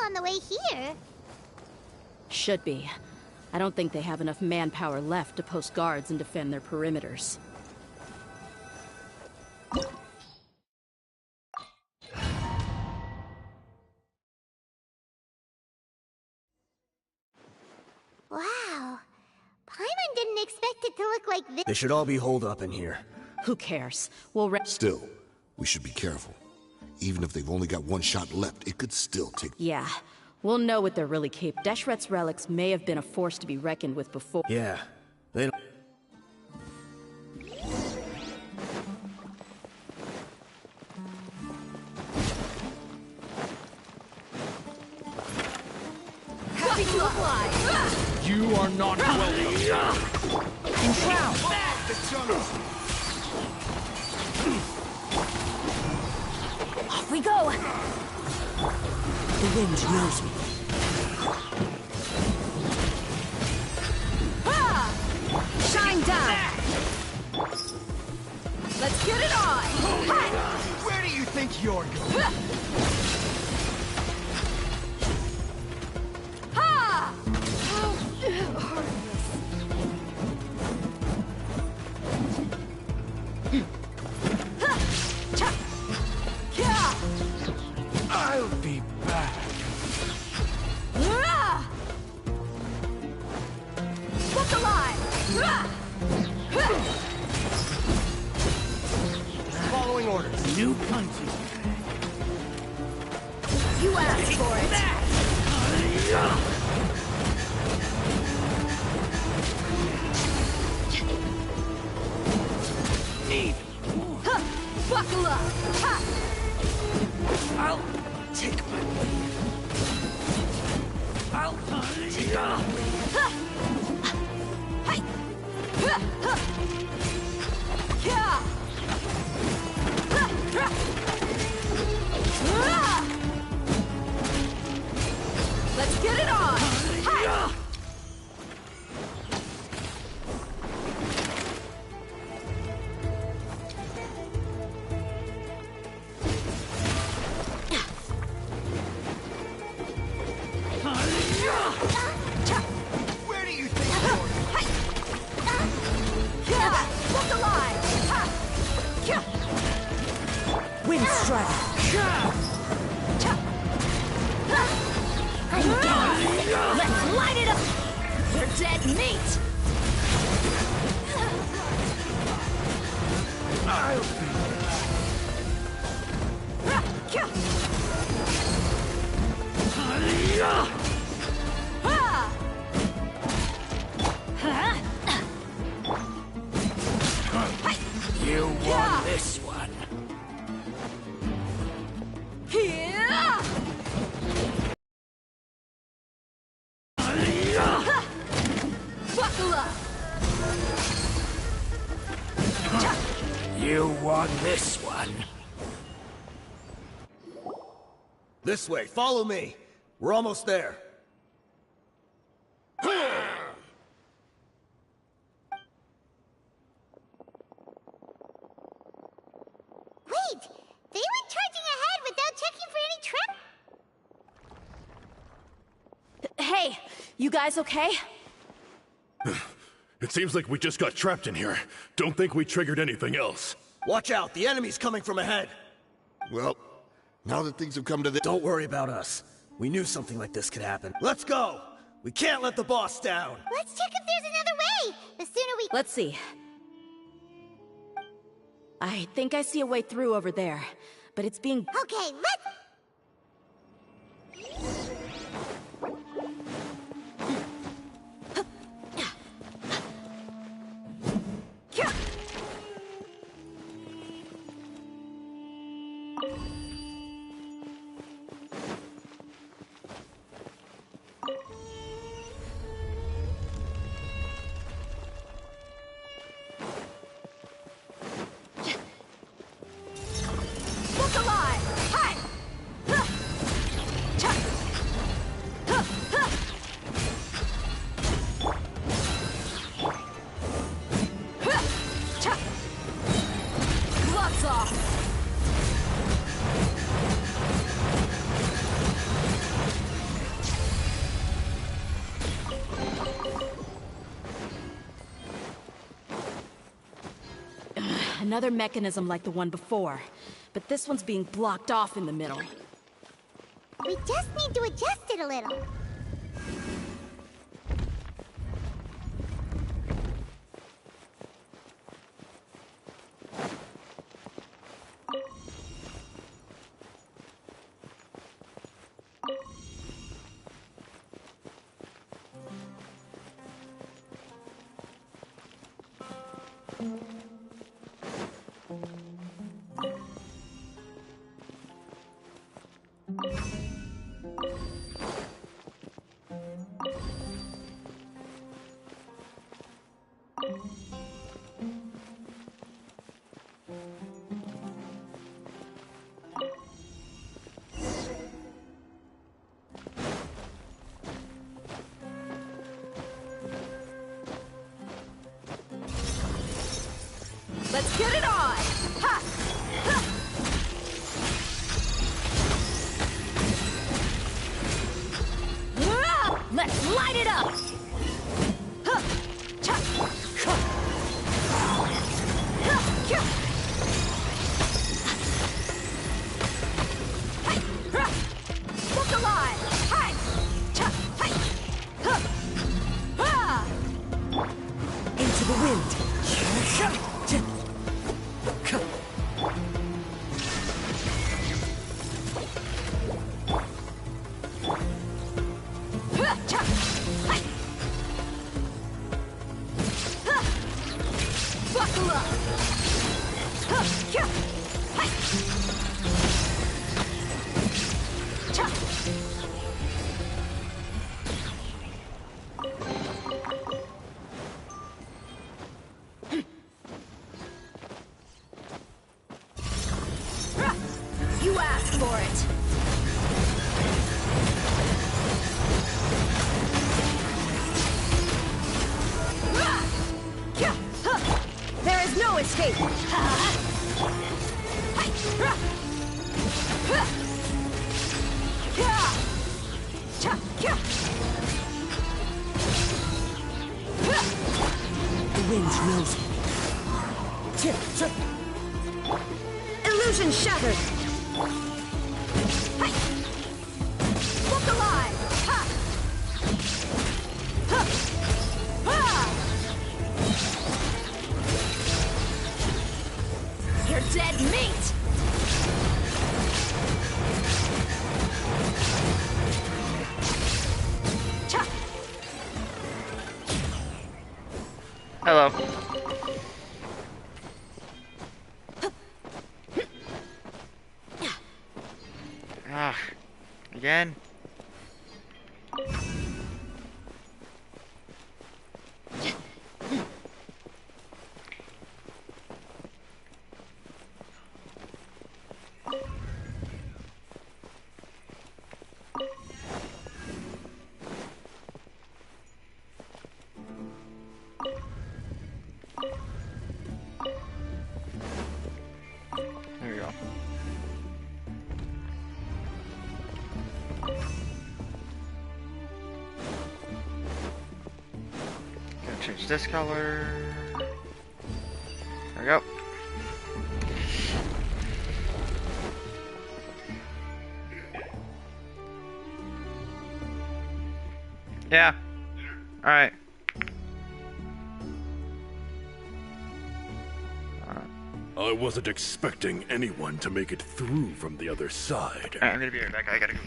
On the way here. Should be. I don't think they have enough manpower left to post guards and defend their perimeters. Wow. Paimon didn't didn't expect it to look like this. They should all be holed up in here. Who cares? We'll Still, we should be careful. Even if they've only got one shot left, it could still take... Yeah. We'll know what they're really capable. Deshret's relics may have been a force to be reckoned with before. Yeah, they don't... Happy to apply! You are not welcome. Enshroud! The jungle. Off we go! The wind knows me. Ah! Shine down! Let's get it on! Hi! Where do you think you're going? Ha! I'll be back. Look alive! Following orders. New punches. You asked for it! Need. Buckle up! Ha! I'll take my leave. I'll take my leave. Hi! Yeah! Let's get it on! Hi! Where do you think you're going? Look alive! Wind strike! Let's light it up! We're dead meat! I'll be You won this one. Buckle up! You won this one. This way, follow me. We're almost there. Wait! They went charging ahead without checking for any trap. Hey, you guys okay? It seems like we just got trapped in here. Don't think we triggered anything else. Watch out, the enemy's coming from ahead. Well, now that things have come to this... Don't worry about us. We knew something like this could happen. Let's go! We can't let the boss down! Let's check if there's another way. The sooner we... Let's see. I think I see a way through over there, but it's being... Okay, let's... Look alive! Hi! Gloves off! Another mechanism like the one before, but this one's being blocked off in the middle. We just need to adjust it a little. Let's get it on! Ha! Ha! Ah! Let's light it up! Ha! Cha! Ha! Ha! Kya! Hai! Ha! Look alive! Hai! Cha! Hai! Ha! Ha! Into the wind. Buckle up! Huh, yeah. Hi. Cha. You asked for it! There is no escape! The wind knows it. Illusion shattered! Look alive! Ha! Ha! Ha! You're dead meat! Cha! Hello. Ah, again? There we go. Gonna change this color. There we go. Yeah. Alright. I wasn't expecting anyone to make it through from the other side. Alright, I'm gonna be right back. I gotta go.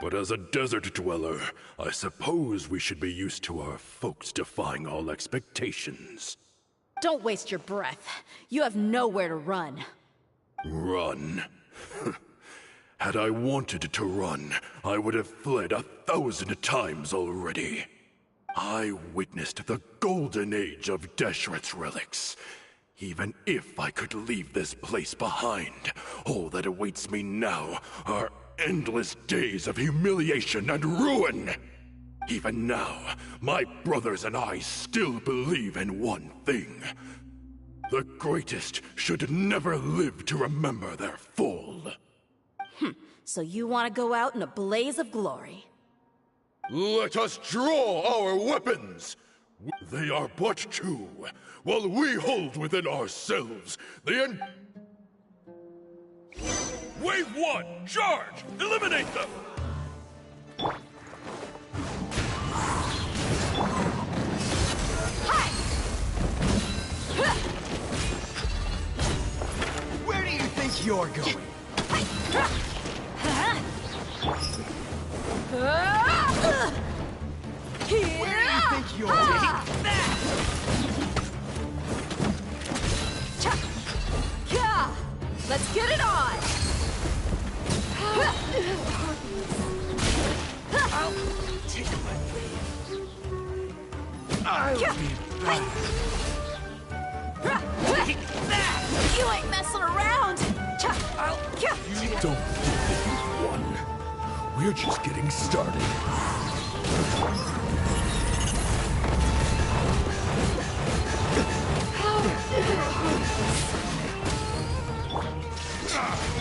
But as a desert dweller, I suppose we should be used to our folks defying all expectations. Don't waste your breath. You have nowhere to run. Run? Had I wanted to run, I would have fled 1,000 times already. I witnessed the golden age of Deshret's relics. Even if I could leave this place behind, all that awaits me now are endless days of humiliation and ruin. Even now, my brothers and I still believe in one thing. The greatest should never live to remember their fall. So you want to go out in a blaze of glory? Let us draw our weapons! They are but two, while we hold within ourselves the end. Wave 1! Charge! Eliminate them! Hi! Where do you think you're going? Where do you think you're going? Let's get it on! I'll take my leave. I'll be back. You ain't messing around! Don't think that you've won. We're just getting started.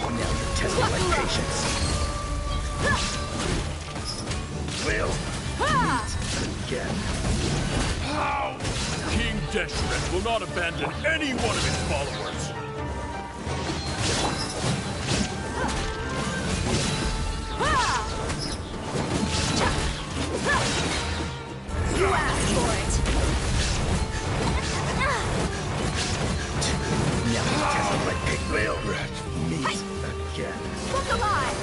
Now you're testing my patience. We'll meet again. How? King Deshret will not abandon any one of his followers. You asked for it! Now you're testing my patience. We'll meet again. Look alive!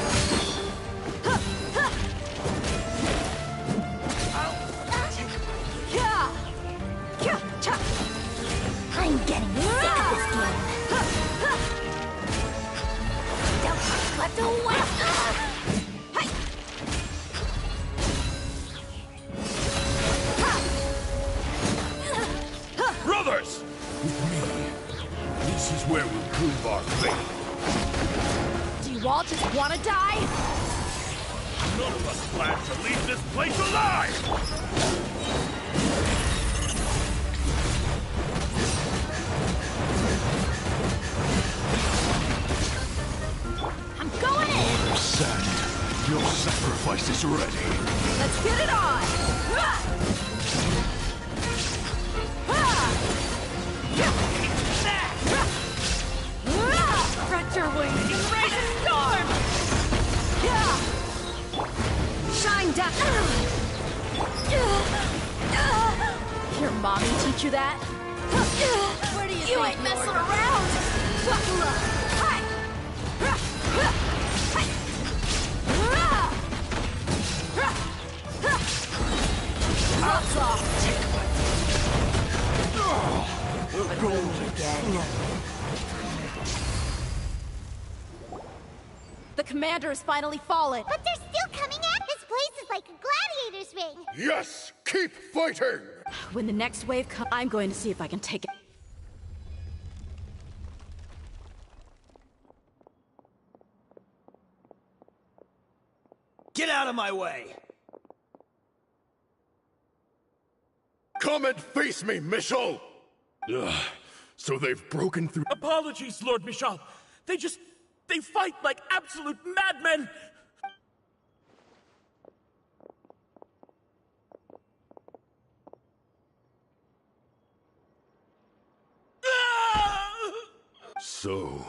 I'm getting sick of this game. Don't let the wait. Brothers! With me, this is where we'll prove our faith. Do you all just want to die? None of us plan to leave this place alive! I'm going in! Sand, your sacrifice is ready. Let's get it on! Spread your wings and raise a storm! Shine down! Your mommy teach you that? Where do you think you ain't messing around! Buckle up! Gloves off! The gold again. The commander has finally fallen. But they're still coming at this place is like a gladiator's ring. Yes! Keep fighting! When the next wave comes, I'm going to see if I can take it. Get out of my way! Come and face me, Michel! So they've broken through. Apologies, Lord Michal. They fight like absolute madmen! So,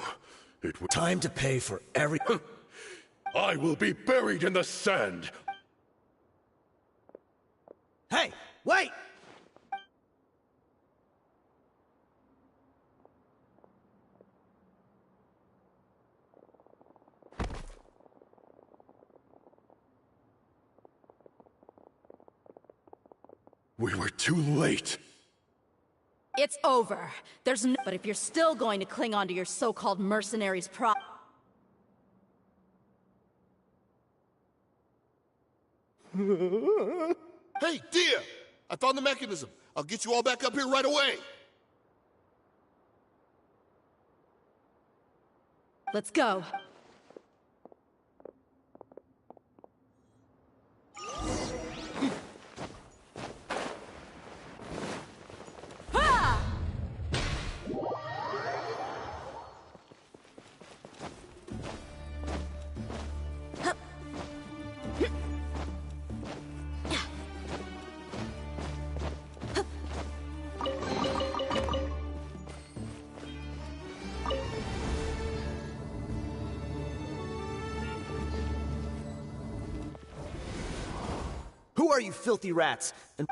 it was. Time to pay for every... I will be buried in the sand! Hey, wait! We were too late. It's over. There's no— But if you're still going to cling on to your so-called mercenaries' Hey, Dia! I found the mechanism. I'll get you all back up here right away. Let's go. Who are you filthy rats? And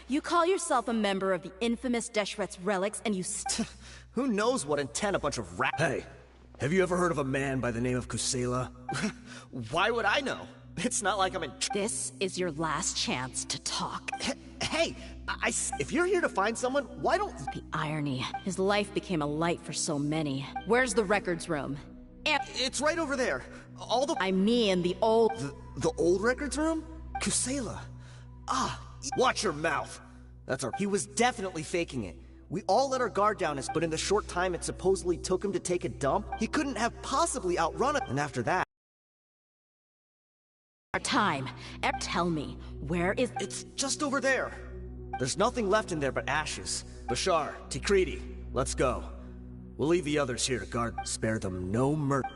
You call yourself a member of the infamous Deshret's relics, and you who knows what intent a bunch of rats— Hey, have you ever heard of a man by the name of Kusela? Why would I know? It's not like I'm in— This is your last chance to talk. Hey, if you're here to find someone, why don't— The irony. His life became a light for so many. Where's the records room? It's right over there. All the— I mean the old— The old records room? Kusela. Watch your mouth. That's our— He was definitely faking it. We all let our guard down, but in the short time it supposedly took him to take a dump, he couldn't have possibly outrun it. And after that— Our time. Tell me, where is— It's just over there. There's nothing left in there but ashes. Bashar, Tikriti, let's go. We'll leave the others here to guard. Spare them no mercy.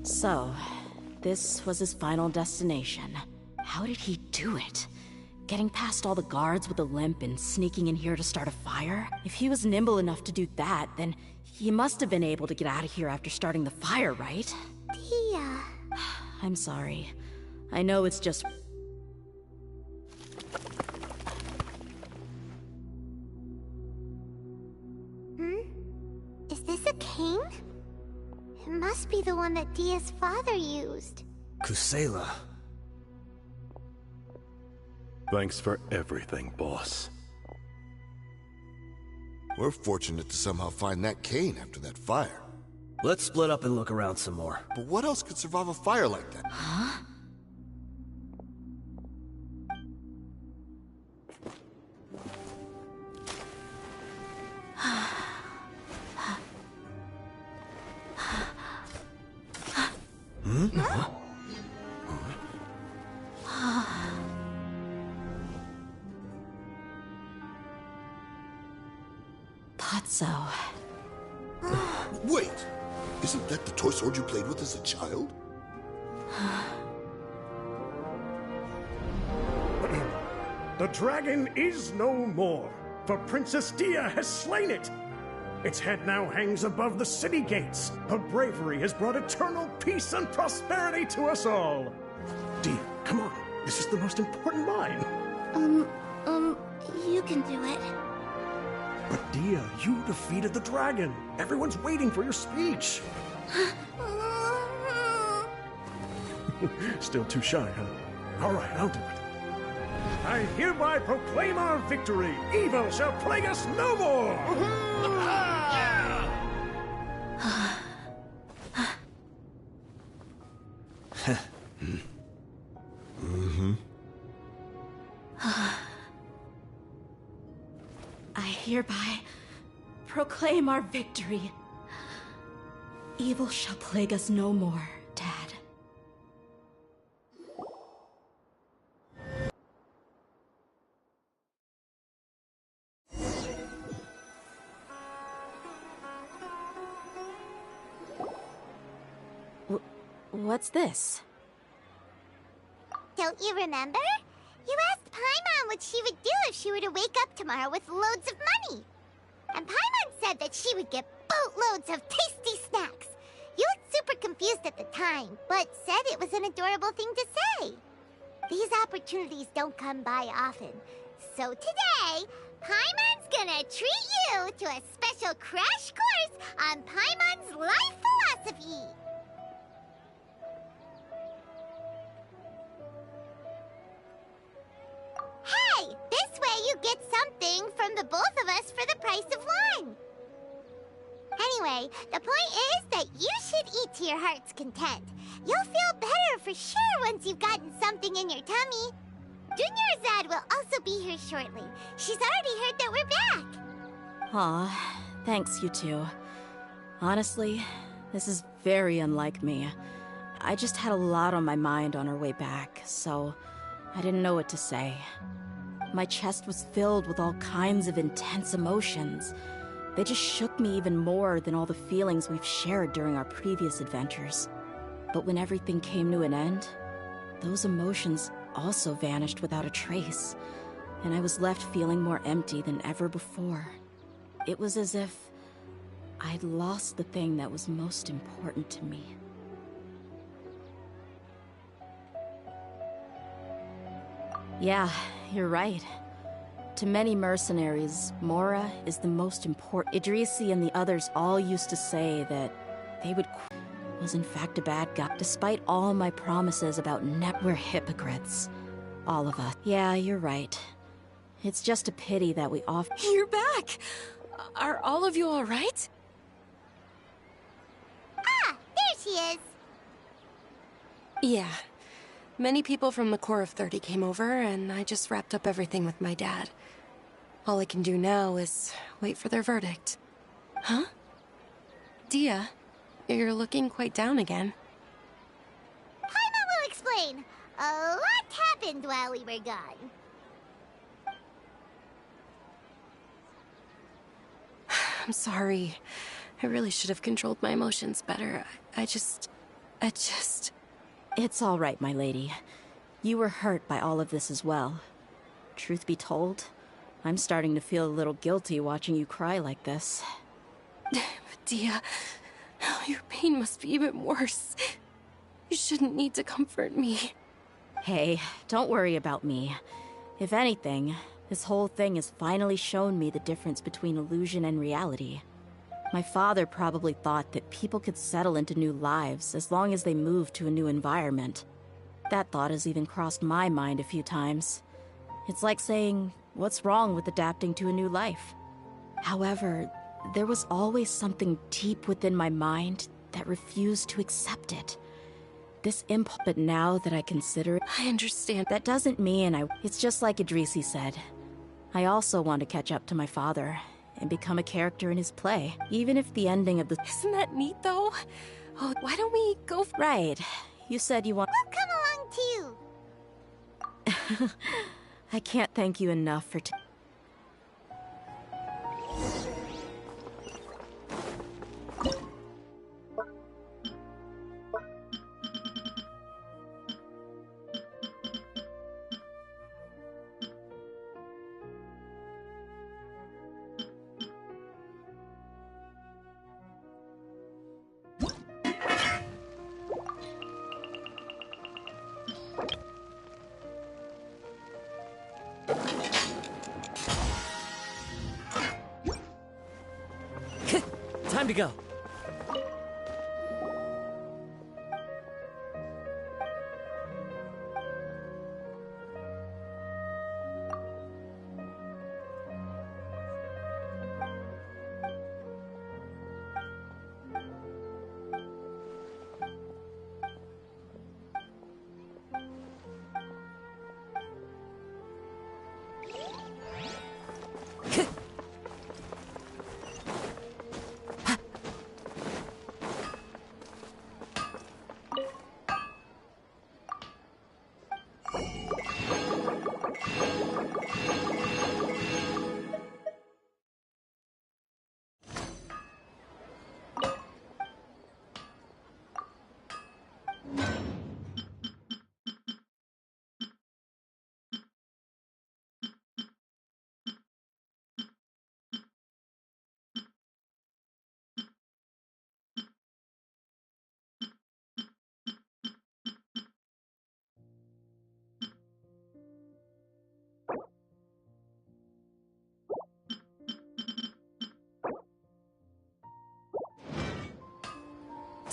So, this was his final destination. How did he do it? Getting past all the guards with a limp and sneaking in here to start a fire? If he was nimble enough to do that, then he must have been able to get out of here after starting the fire, right? Tia. I'm sorry. I know it's just... Is this a cane? It must be the one that Dia's father used. Kusela. Thanks for everything, boss. We're fortunate to somehow find that cane after that fire. Let's split up and look around some more. But what else could survive a fire like that? Huh? Thought so. Wait! Isn't that the toy sword you played with as a child? The dragon is no more, for Princess Dia has slain it. Its head now hangs above the city gates. Her bravery has brought eternal peace and prosperity to us all. Dia, come on. This is the most important line. You can do it. But Dia, you defeated the dragon. Everyone's waiting for your speech. Still too shy, huh? All right, I'll do it. I hereby proclaim our victory. Evil shall plague us no more! I hereby proclaim our victory. Evil shall plague us no more, Dad. What's this? Don't you remember? You asked Paimon what she would do if she were to wake up tomorrow with loads of money. And Paimon said that she would get boatloads of tasty snacks. You looked super confused at the time, but said it was an adorable thing to say. These opportunities don't come by often. So today, Paimon's gonna treat you to a special crash course on Paimon's life philosophy. Hey, this way you get something from the both of us for the price of one. Anyway, the point is that you should eat to your heart's content. You'll feel better for sure once you've gotten something in your tummy. Dunyarzad will also be here shortly. She's already heard that we're back. Aw, thanks you two. Honestly, this is very unlike me. I just had a lot on my mind on our way back, so I didn't know what to say. My chest was filled with all kinds of intense emotions. They just shook me even more than all the feelings we've shared during our previous adventures. But when everything came to an end, those emotions also vanished without a trace, and I was left feeling more empty than ever before. It was as if I'd lost the thing that was most important to me. Yeah, you're right. To many mercenaries, Mora is the most important. Idrisi and the others all used to say that they would was in fact a bad guy. Despite all my promises about we're hypocrites. All of us. Yeah, you're right. It's just a pity that we You're back! Are all of you alright? Ah, there she is. Yeah. Many people from the Corps of 30 came over, and I just wrapped up everything with my dad. All I can do now is wait for their verdict. Huh? Dia, you're looking quite down again. Paimon will explain. A lot happened while we were gone. I'm sorry. I really should have controlled my emotions better. I just... It's all right, my lady. You were hurt by all of this as well. Truth be told, I'm starting to feel a little guilty watching you cry like this. Dia, your pain must be even worse. You shouldn't need to comfort me. Hey, don't worry about me. If anything, this whole thing has finally shown me the difference between illusion and reality. My father probably thought that people could settle into new lives as long as they moved to a new environment. That thought has even crossed my mind a few times. It's like saying, what's wrong with adapting to a new life? However, there was always something deep within my mind that refused to accept it. This impulse, but now that I consider it, I understand. That doesn't mean It's just like Idrisi said. I also want to catch up to my father and become a character in his play, even if the ending of the... Isn't that neat, though? Oh, why don't we go... Right. You said you want... We'll come along, too. I can't thank you enough for... Time to go.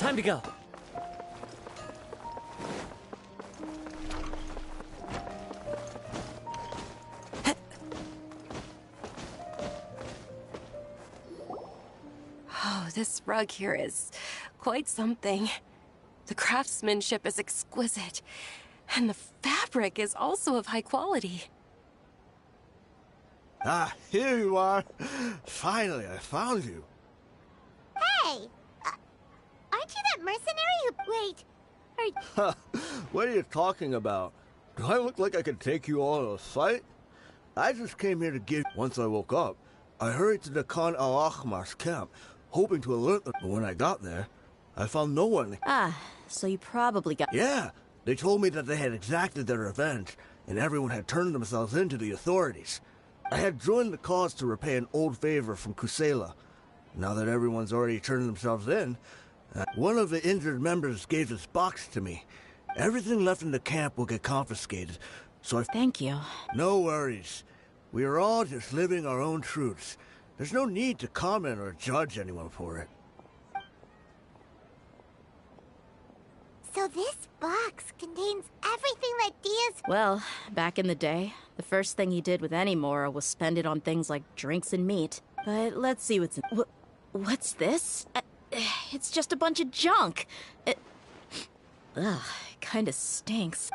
Time to go. Oh, this rug here is quite something. The craftsmanship is exquisite, and the fabric is also of high quality. Ah, here you are. Finally, I found you. Hey! Aren't you that mercenary who... Wait, are... What are you talking about? Do I look like I could take you all in a fight? I just came here to give... Once I woke up, I hurried to the Khan al-Ahmar's camp, hoping to alert them. But when I got there, I found no one. Ah, so you probably got... Yeah, they told me that they had exacted their revenge, and everyone had turned themselves in to the authorities. I had joined the cause to repay an old favor from Kusela. Now that everyone's already turned themselves in, one of the injured members gave this box to me. Everything left in the camp will get confiscated, so I... Thank you. No worries. We are all just living our own truths. There's no need to comment or judge anyone for it. So this box contains everything that Dia's... Well, back in the day, the first thing he did with any Mora was spend it on things like drinks and meat. But let's see what's in... What's this? It's just a bunch of junk. Ugh, it kinda stinks.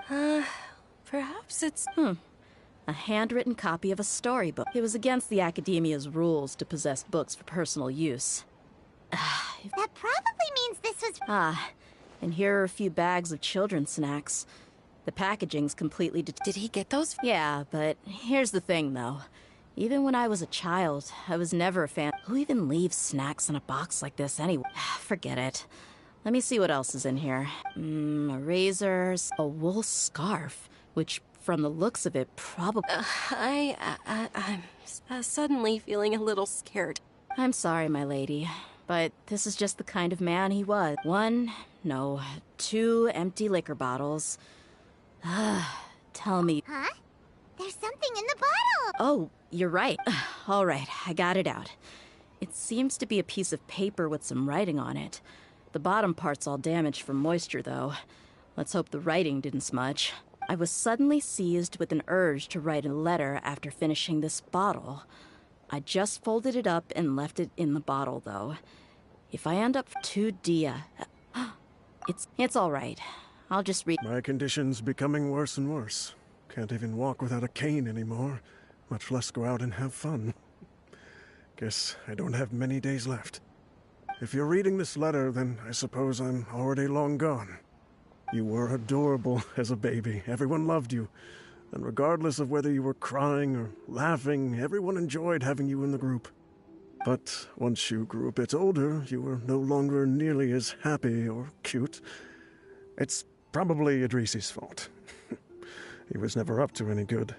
Perhaps it's... A handwritten copy of a storybook. It was against the Academia's rules to possess books for personal use. That probably means this was... And here are a few bags of children's snacks. The packaging's completely... Did he get those? Yeah, but here's the thing, though. Even when I was a child, I was never a fan. Who even leaves snacks in a box like this anyway? Forget it. Let me see what else is in here. Erasers, a wool scarf, which, from the looks of it, probably... I'm suddenly feeling a little scared. I'm sorry, my lady, but this is just the kind of man he was. 2 empty liquor bottles. Tell me... Huh? There's something in the bottle! Oh, you're right. All right, I got it out. It seems to be a piece of paper with some writing on it. The bottom part's all damaged from moisture, though. Let's hope the writing didn't smudge. I was suddenly seized with an urge to write a letter after finishing this bottle. I just folded it up and left it in the bottle, though. If I end up to Dia... It's all right. I'll just read... My condition's becoming worse and worse. Can't even walk without a cane anymore, much less go out and have fun. Guess I don't have many days left. If you're reading this letter, then I suppose I'm already long gone. You were adorable as a baby. Everyone loved you. And regardless of whether you were crying or laughing, everyone enjoyed having you in the group. But once you grew a bit older, you were no longer nearly as happy or cute. It's probably Idrisi's fault. He was never up to any good.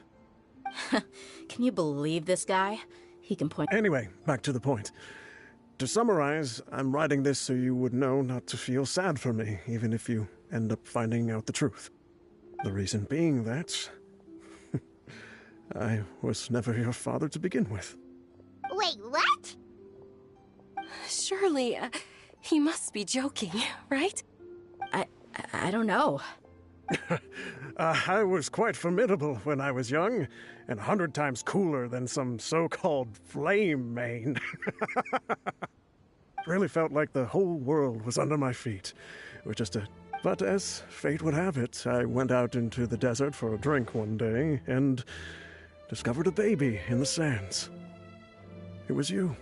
Can you believe this guy? He can point... Anyway, back to the point. To summarize, I'm writing this so you would know not to feel sad for me, even if you end up finding out the truth. The reason being that... I was never your father to begin with. Wait, what? Surely, he must be joking, right? I don't know. I was quite formidable when I was young, and 100 times cooler than some so-called flame main. Really felt like the whole world was under my feet, which is But as fate would have it, I went out into the desert for a drink one day, and discovered a baby in the sands. It was you.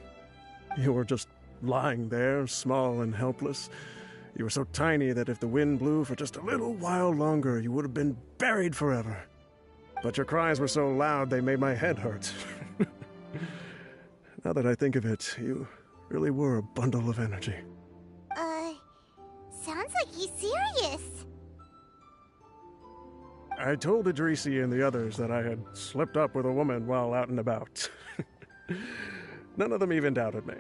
You were just lying there, small and helpless. You were so tiny that if the wind blew for just a little while longer, you would have been buried forever. But your cries were so loud they made my head hurt. Now that I think of it, you really were a bundle of energy. Sounds like he's serious. I told Idrisi and the others that I had slipped up with a woman while out and about. None of them even doubted me.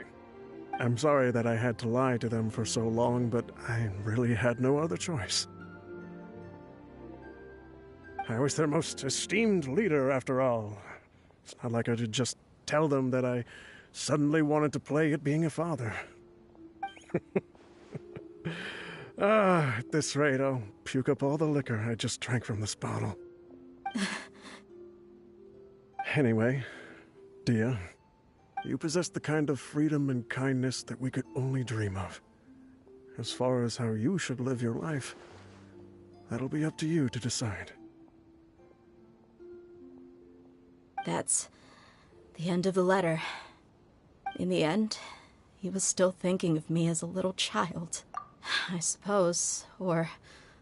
I'm sorry that I had to lie to them for so long, but I really had no other choice. I was their most esteemed leader, after all. It's not like I could just tell them that I suddenly wanted to play at being a father. At this rate, I'll puke up all the liquor I just drank from this bottle. Anyway, Dia, you possess the kind of freedom and kindness that we could only dream of. As far as how you should live your life, that'll be up to you to decide. That's the end of the letter. In the end, he was still thinking of me as a little child, I suppose, or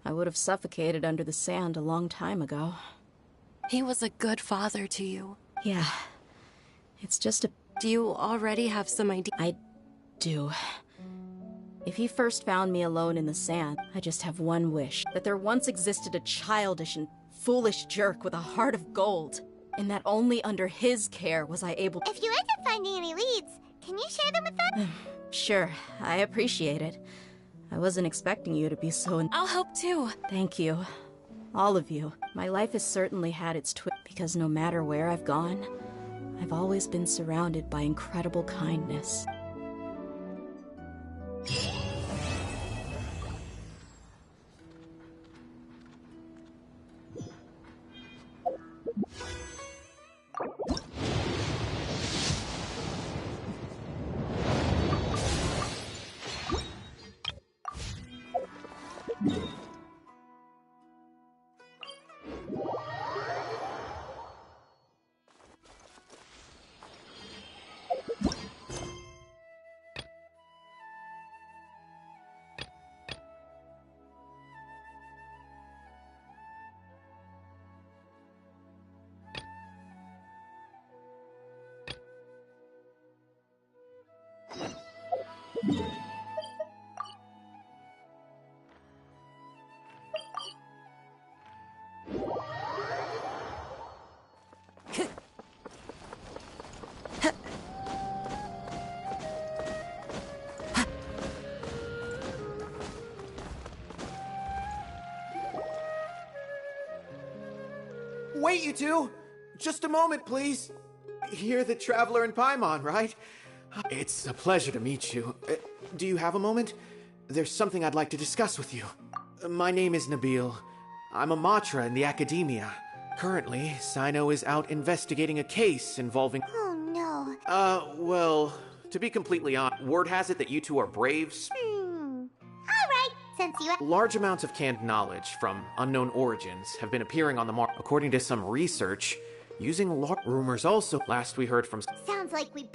I would have suffocated under the sand a long time ago. He was a good father to you. Yeah. It's just a... Do you already have some idea? I do. If he first found me alone in the sand, I just have one wish. That there once existed a childish and foolish jerk with a heart of gold. And that only under his care was I able to... If you end up finding any leads, can you share them with us? Sure, I appreciate it. I wasn't expecting you to be so... I'll help too. Thank you. All of you. My life has certainly had its twist, because no matter where I've gone, I've always been surrounded by incredible kindness. Wait, you two! Just a moment, please. You're the traveler in Paimon, right? It's a pleasure to meet you. Do you have a moment? There's something I'd like to discuss with you. My name is Nabil. I'm a Matra in the Academia. Currently, Sino is out investigating a case involving... Oh, no. Well, to be completely honest, word has it that you two are braves. Alright, since you... Large amounts of canned knowledge from unknown origins have been appearing on the market. According to some research, using rumors also. Last we heard from... Sounds like we...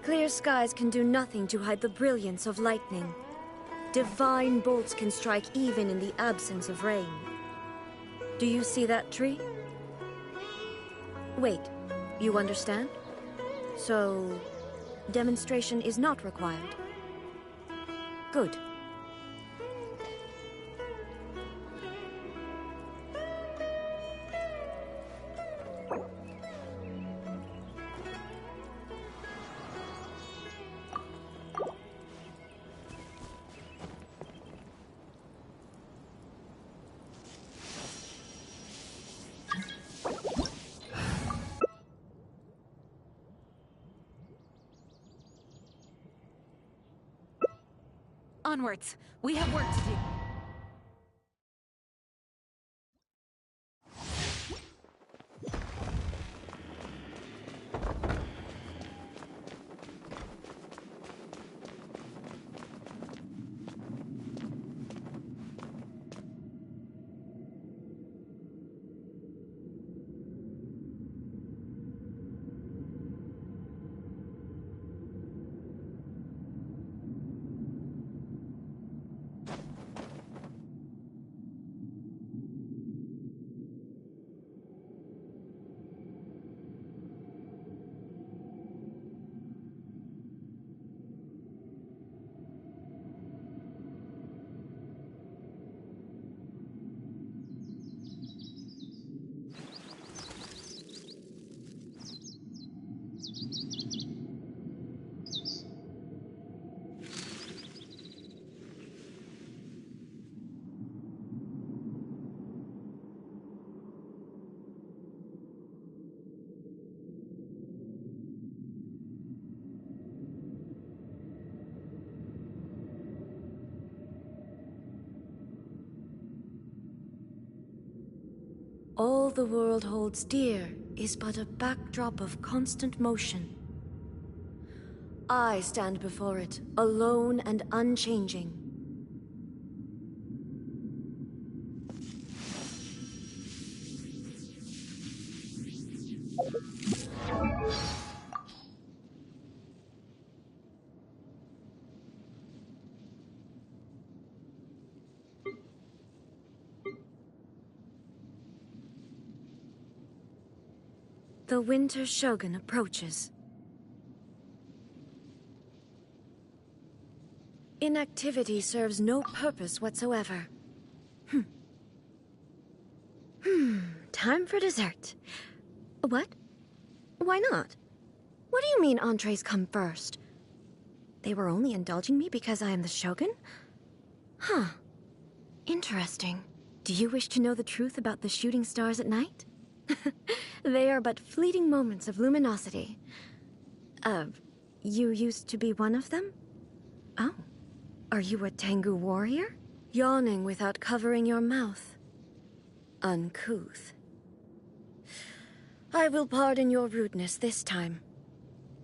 Clear skies can do nothing to hide the brilliance of lightning. Divine bolts can strike even in the absence of rain. Do you see that tree? Wait, you understand? So, demonstration is not required. Good. Onwards. We have work to do. All the world holds dear is but a backdrop of constant motion. I stand before it, alone and unchanging. The Winter Shogun approaches. Inactivity serves no purpose whatsoever. Time for dessert. What? Why not? What do you mean entrees come first? They were only indulging me because I am the Shogun? Huh. Interesting. Do you wish to know the truth about the shooting stars at night? They are but fleeting moments of luminosity. You used to be one of them? Oh. Are you a Tengu warrior? Yawning without covering your mouth. Uncouth. I will pardon your rudeness this time.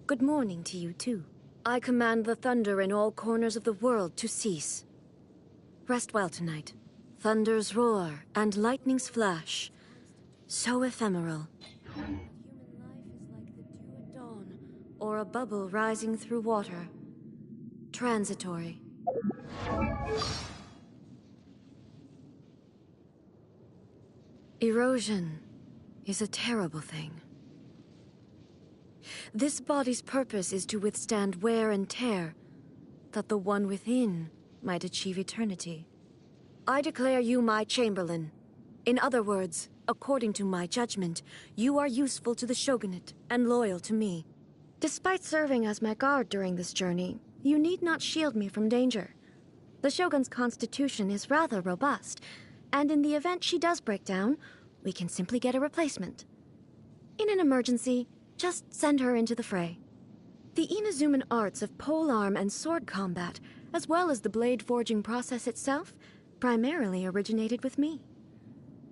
Good morning to you, too. I command the thunder in all corners of the world to cease. Rest well tonight. Thunder's roar and lightning's flash. So ephemeral. Human life is like the dew at dawn, or a bubble rising through water. Transitory. Erosion is a terrible thing. This body's purpose is to withstand wear and tear, that the one within might achieve eternity. I declare you my Chamberlain. In other words, according to my judgment, you are useful to the Shogunate and loyal to me. Despite serving as my guard during this journey, you need not shield me from danger. The Shogun's constitution is rather robust, and in the event she does break down, we can simply get a replacement. In an emergency, just send her into the fray. The Inazuman arts of polearm and sword combat, as well as the blade forging process itself, primarily originated with me.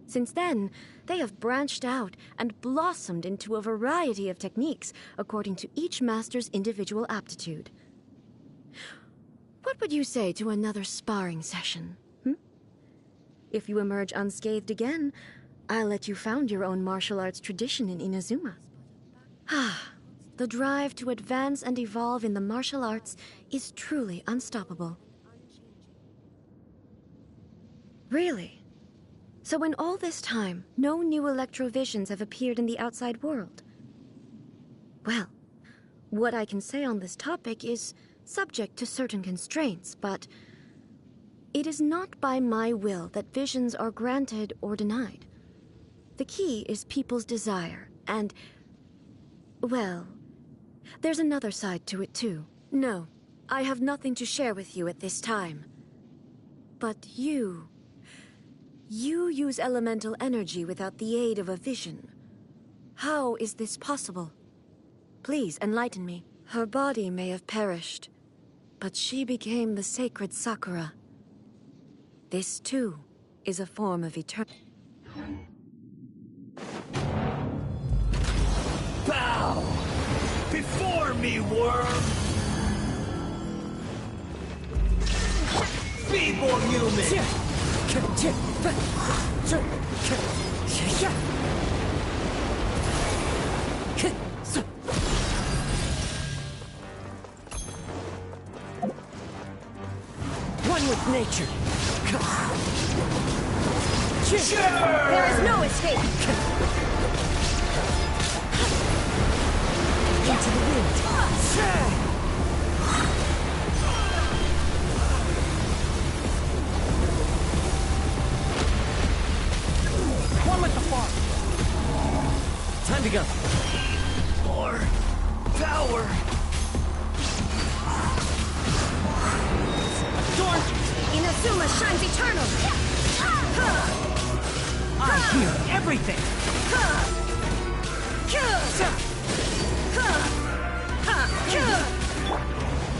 Since then, they have branched out and blossomed into a variety of techniques according to each master's individual aptitude. What would you say to another sparring session? If you emerge unscathed again, I'll let you found your own martial arts tradition in Inazuma. The drive to advance and evolve in the martial arts is truly unstoppable. Really? So in all this time, no new electrovisions have appeared in the outside world? Well, what I can say on this topic is subject to certain constraints, but it is not by my will that visions are granted or denied. The key is people's desire, and, well, there's another side to it too. No, I have nothing to share with you at this time. But you use elemental energy without the aid of a vision. How is this possible? Please enlighten me. Her body may have perished, but she became the sacred Sakura. This too is a form of eternity. Bow before me, worm! Feeble human! One with nature. Sure! There is no escape! Into the wind. One with the farm. Time to go. More power! Dorn! Inazuma shines eternal! I hear everything.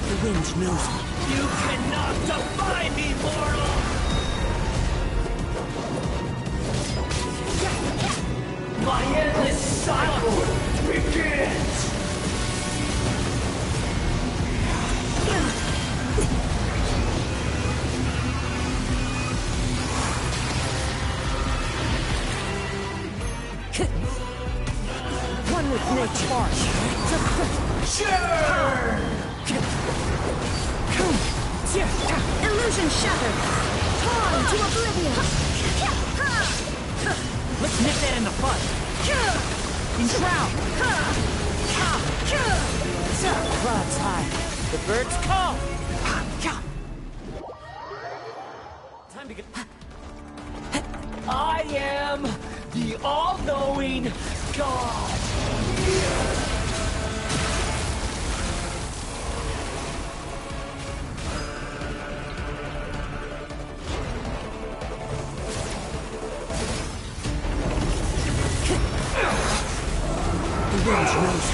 The wind knows me. You cannot defy me, mortal! My endless cycle begins! One with nature. Sure! Illusion shattered! Torn to oblivion! Let's nip that in the bud. Enshroud! Clouds high. The birds call. Time to get. I am the all-knowing God! The wind knows.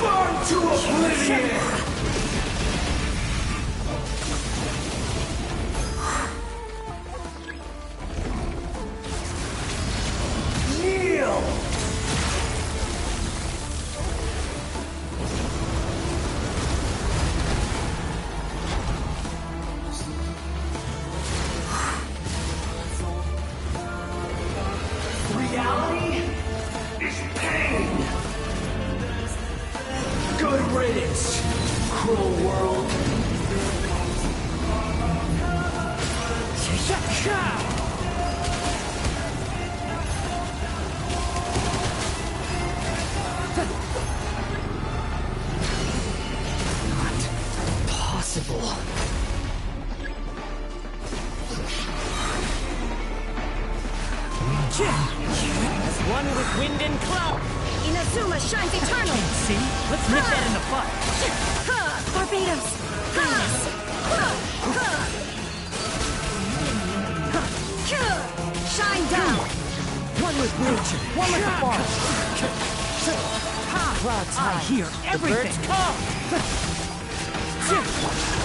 Burn to oblivion! Kneel! Reality is pain! Good riddance, cruel world! Not possible. As one shines eternal! See? Let's nip that in the butt! Barbados! Shine down! One with nature, one with the forest! Clouds high, hear everything! The birds come!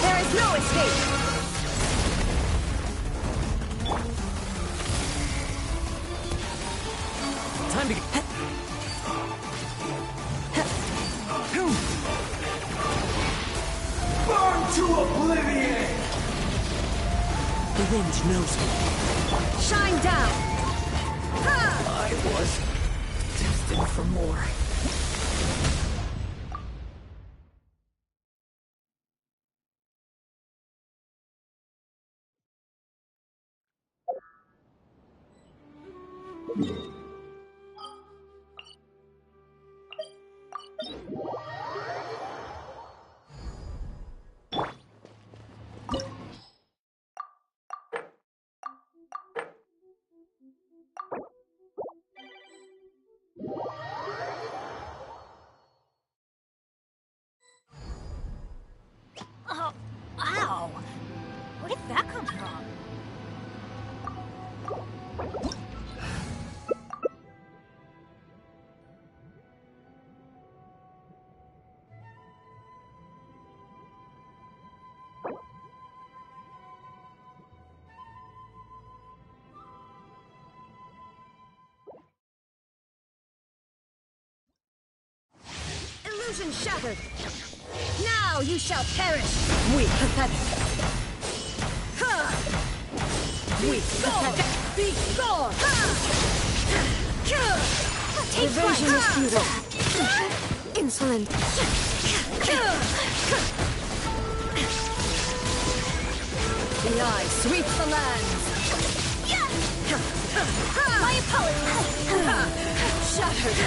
There is no escape! Time to get... Burn to oblivion! The wind knows me. Shine down! I was destined for more. Oh, ow! Where did that come from? Illusion shattered! Now you shall perish! Weak, pathetic. Weak, pathetic! Be gone! Take Evasion is futile. Insolent. The eye sweeps the lands! My apologies! Shattered!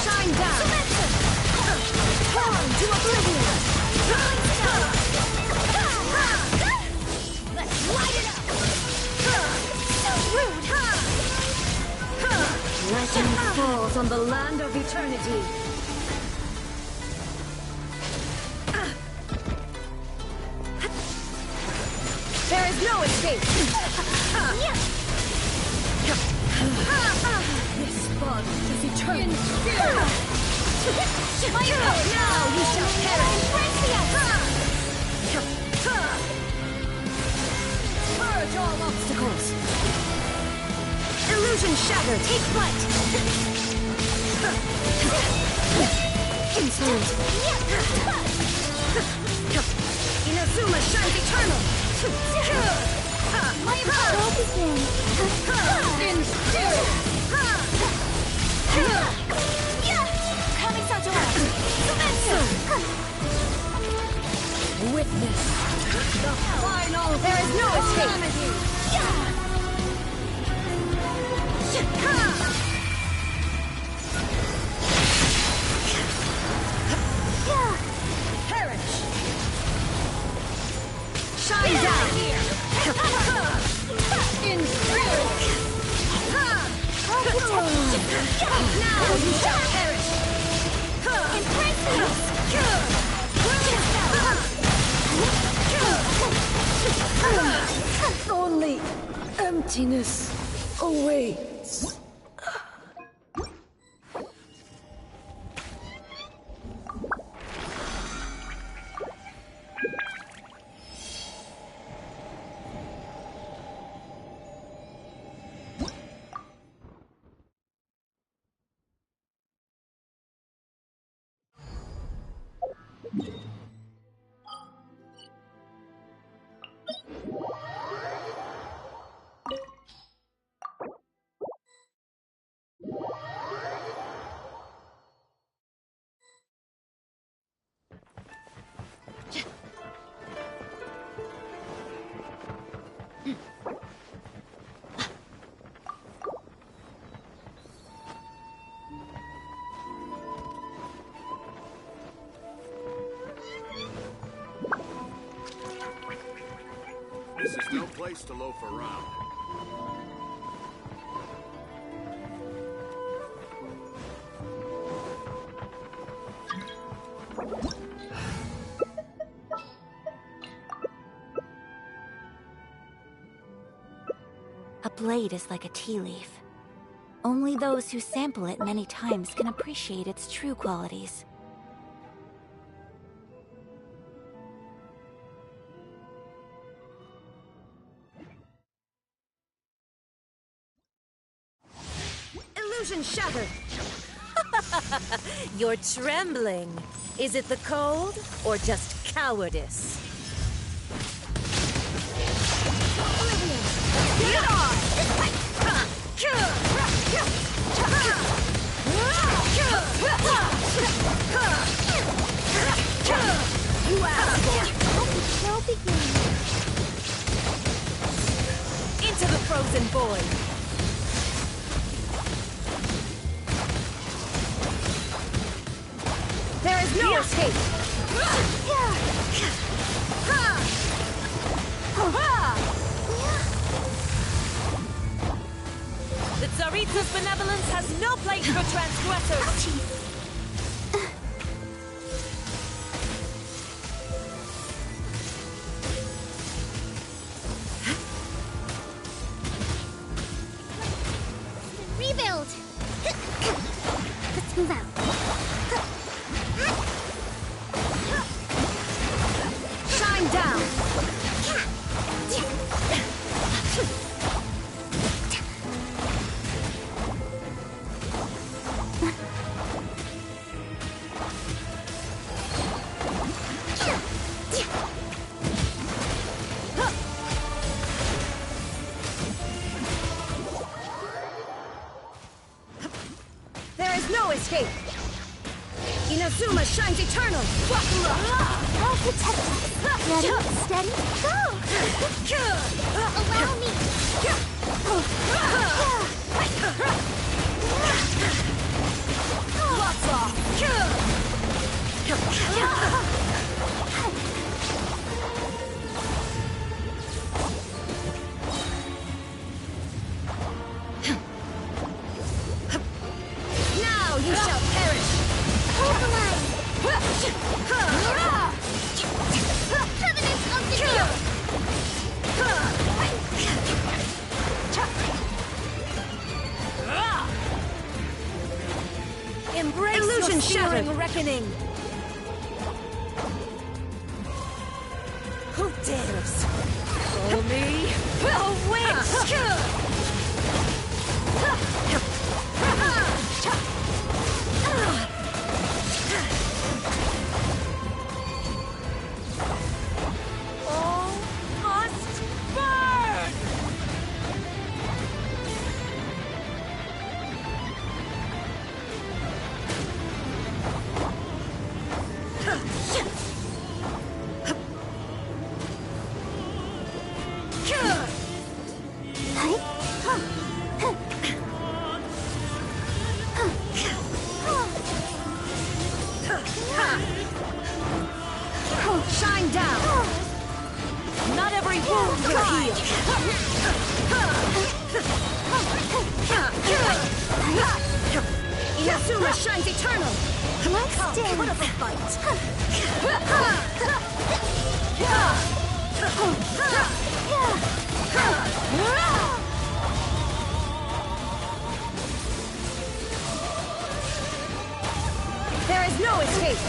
Shine down! Torn to oblivion! Let's light it up! So rude! Legend falls on the land of eternity. There is no escape! This bond is eternal! Now you shall perish! Purge all obstacles! Illusion shattered! Take flight! Insolent. Inazuma shines eternal! My apologies! In spirit! Witness the final. There is no escape. Perish. Shine down here. In spirit. Now you shall perish. Only emptiness awaits. This is no place to loaf around. blade is like a tea leaf. Only those who sample it many times can appreciate its true qualities. Illusion shattered! You're trembling. Is it the cold, or just cowardice? Get on! You asked for it. Shall begin. Into the frozen void. There is no escape! The Tsaritsa's benevolence has no place for transgressors! Rebuild! Let's move out. Shine down! There is no escape! Inazuma shines eternal! I'll protect us. Ready, steady, go! Allow me! Lots off! Now you shall perish! Hold the line! Covenant of the Embrace illusion shattering reckoning! Who dares? Follow me! A witch! All must burn! Shine down! Not every wound will heal! Inazuma shines eternal! Let's dance. Put up a fight! There is no escape!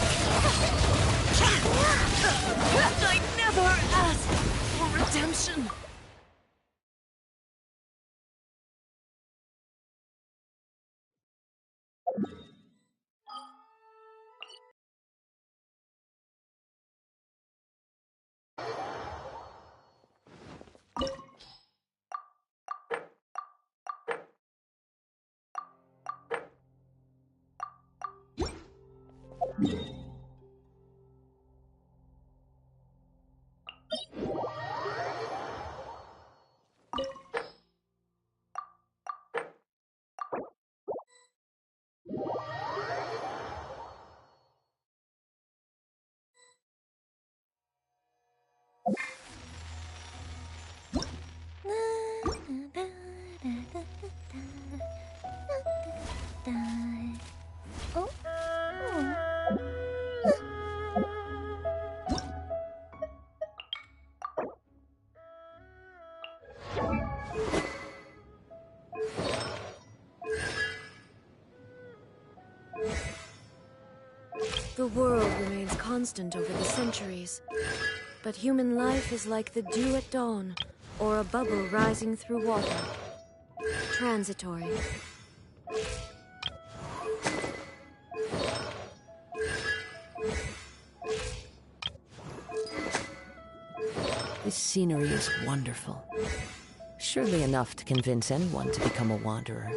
I never asked for redemption! Oh. The world remains constant over the centuries. But human life is like the dew at dawn, or a bubble rising through water. Transitory. This scenery is wonderful. Surely enough to convince anyone to become a wanderer.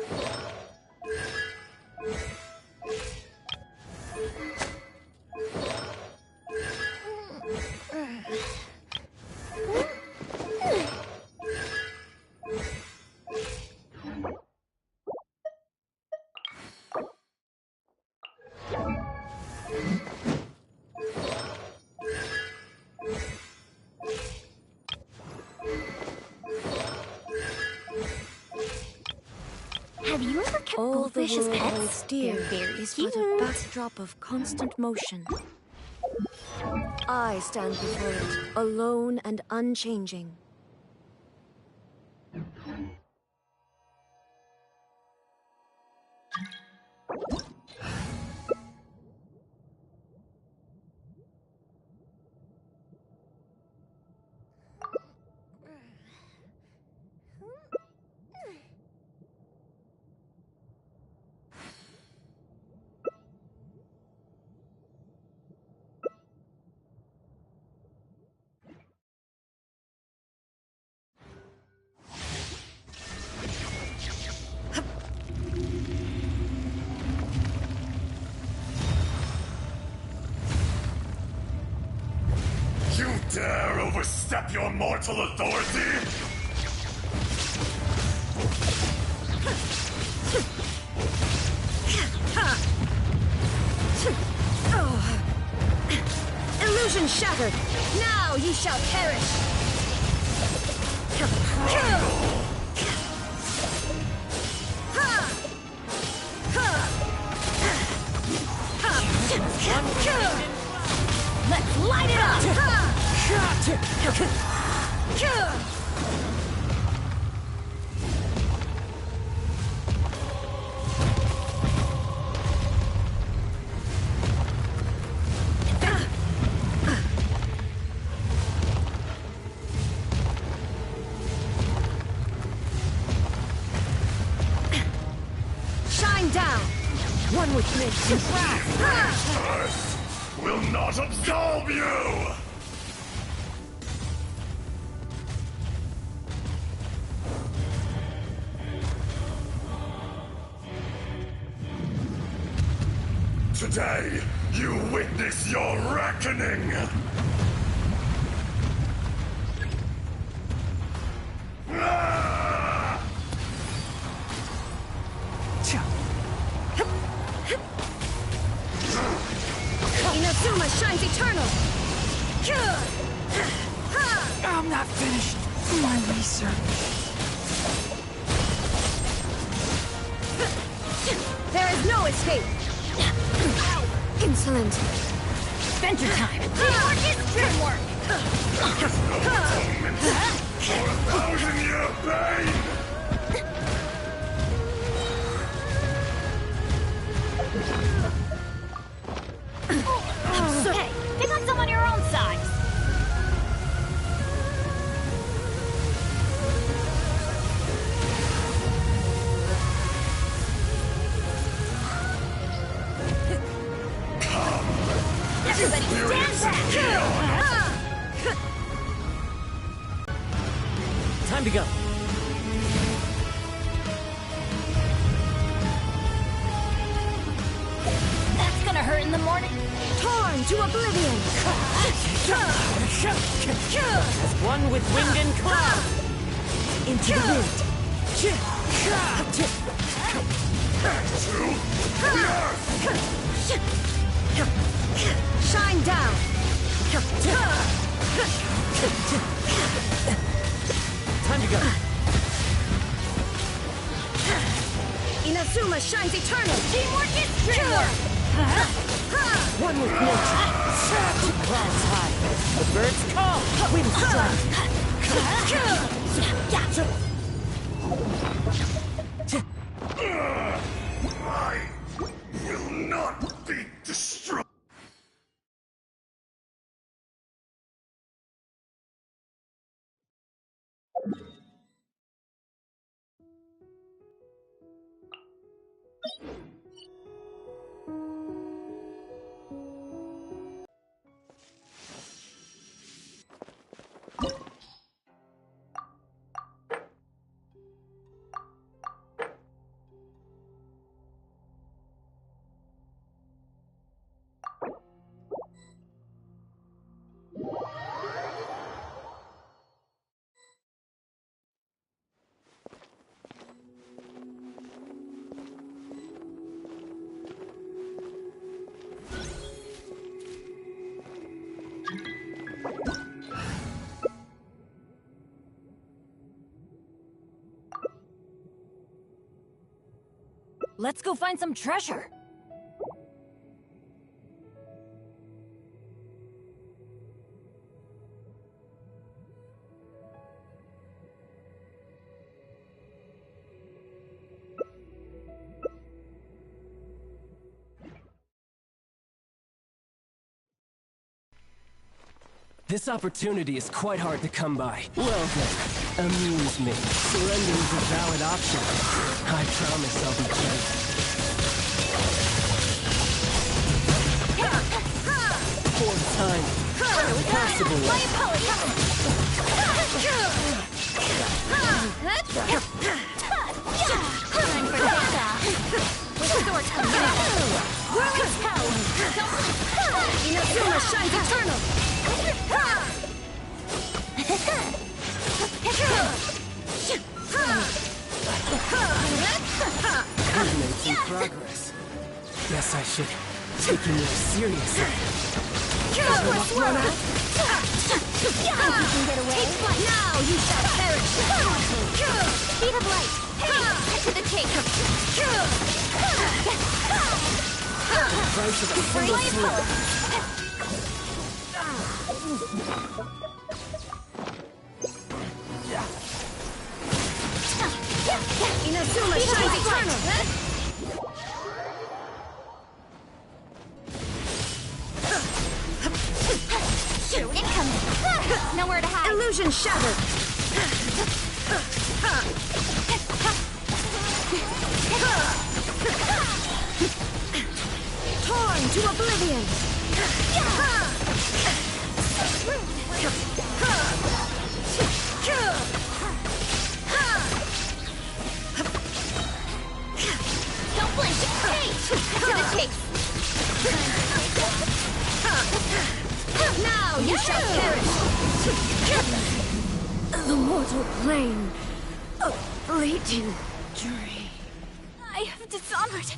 Have you ever kept All the goldfish as world pets? holds dear They're very is but a cute. backdrop of constant motion. I stand before it, alone and unchanging. You dare overstep your mortal authority? Illusion shattered! Now ye shall perish! Let's light it up! Shine down! One with me. Earth will not absolve you! Today, you witness your reckoning! Ah! Inazuma shines eternal! I'm not finished my research. There is no escape! Insolent! Venture time! Teamwork is teamwork! For a thousand-year pain! Hey, pick on someone your own size. Everybody stand back! Time to go. That's gonna hurt in the morning. Torn to oblivion! One with wind and cloud. Into the wind. Shine down! Time to go. Inazuma shines eternal! Teamwork is teamwork. One with nature. Clouds high. The birds call. Wind I will not be destroyed. Let's go find some treasure. This opportunity is quite hard to come by. Well then, amuse me. Surrender is a valid option. I promise I'll be gentle. Fourth time. Impossible. My apologies. Time for this. Restore time now. Whirl its power. Inazuma shines eternal. We've made some progress. Guess I should take you more seriously. Run out. Think you can get away? Take flight. Now you shall perish. Speed of light. Cut to the chase. Price of a single sword. Inazuma shines eternal. Incoming. Nowhere to hide. Illusion shattered. Torn to oblivion. Don't blink. Cut to the chase. Now you shall perish. The mortal plane. A fleeting dream. I have dishonored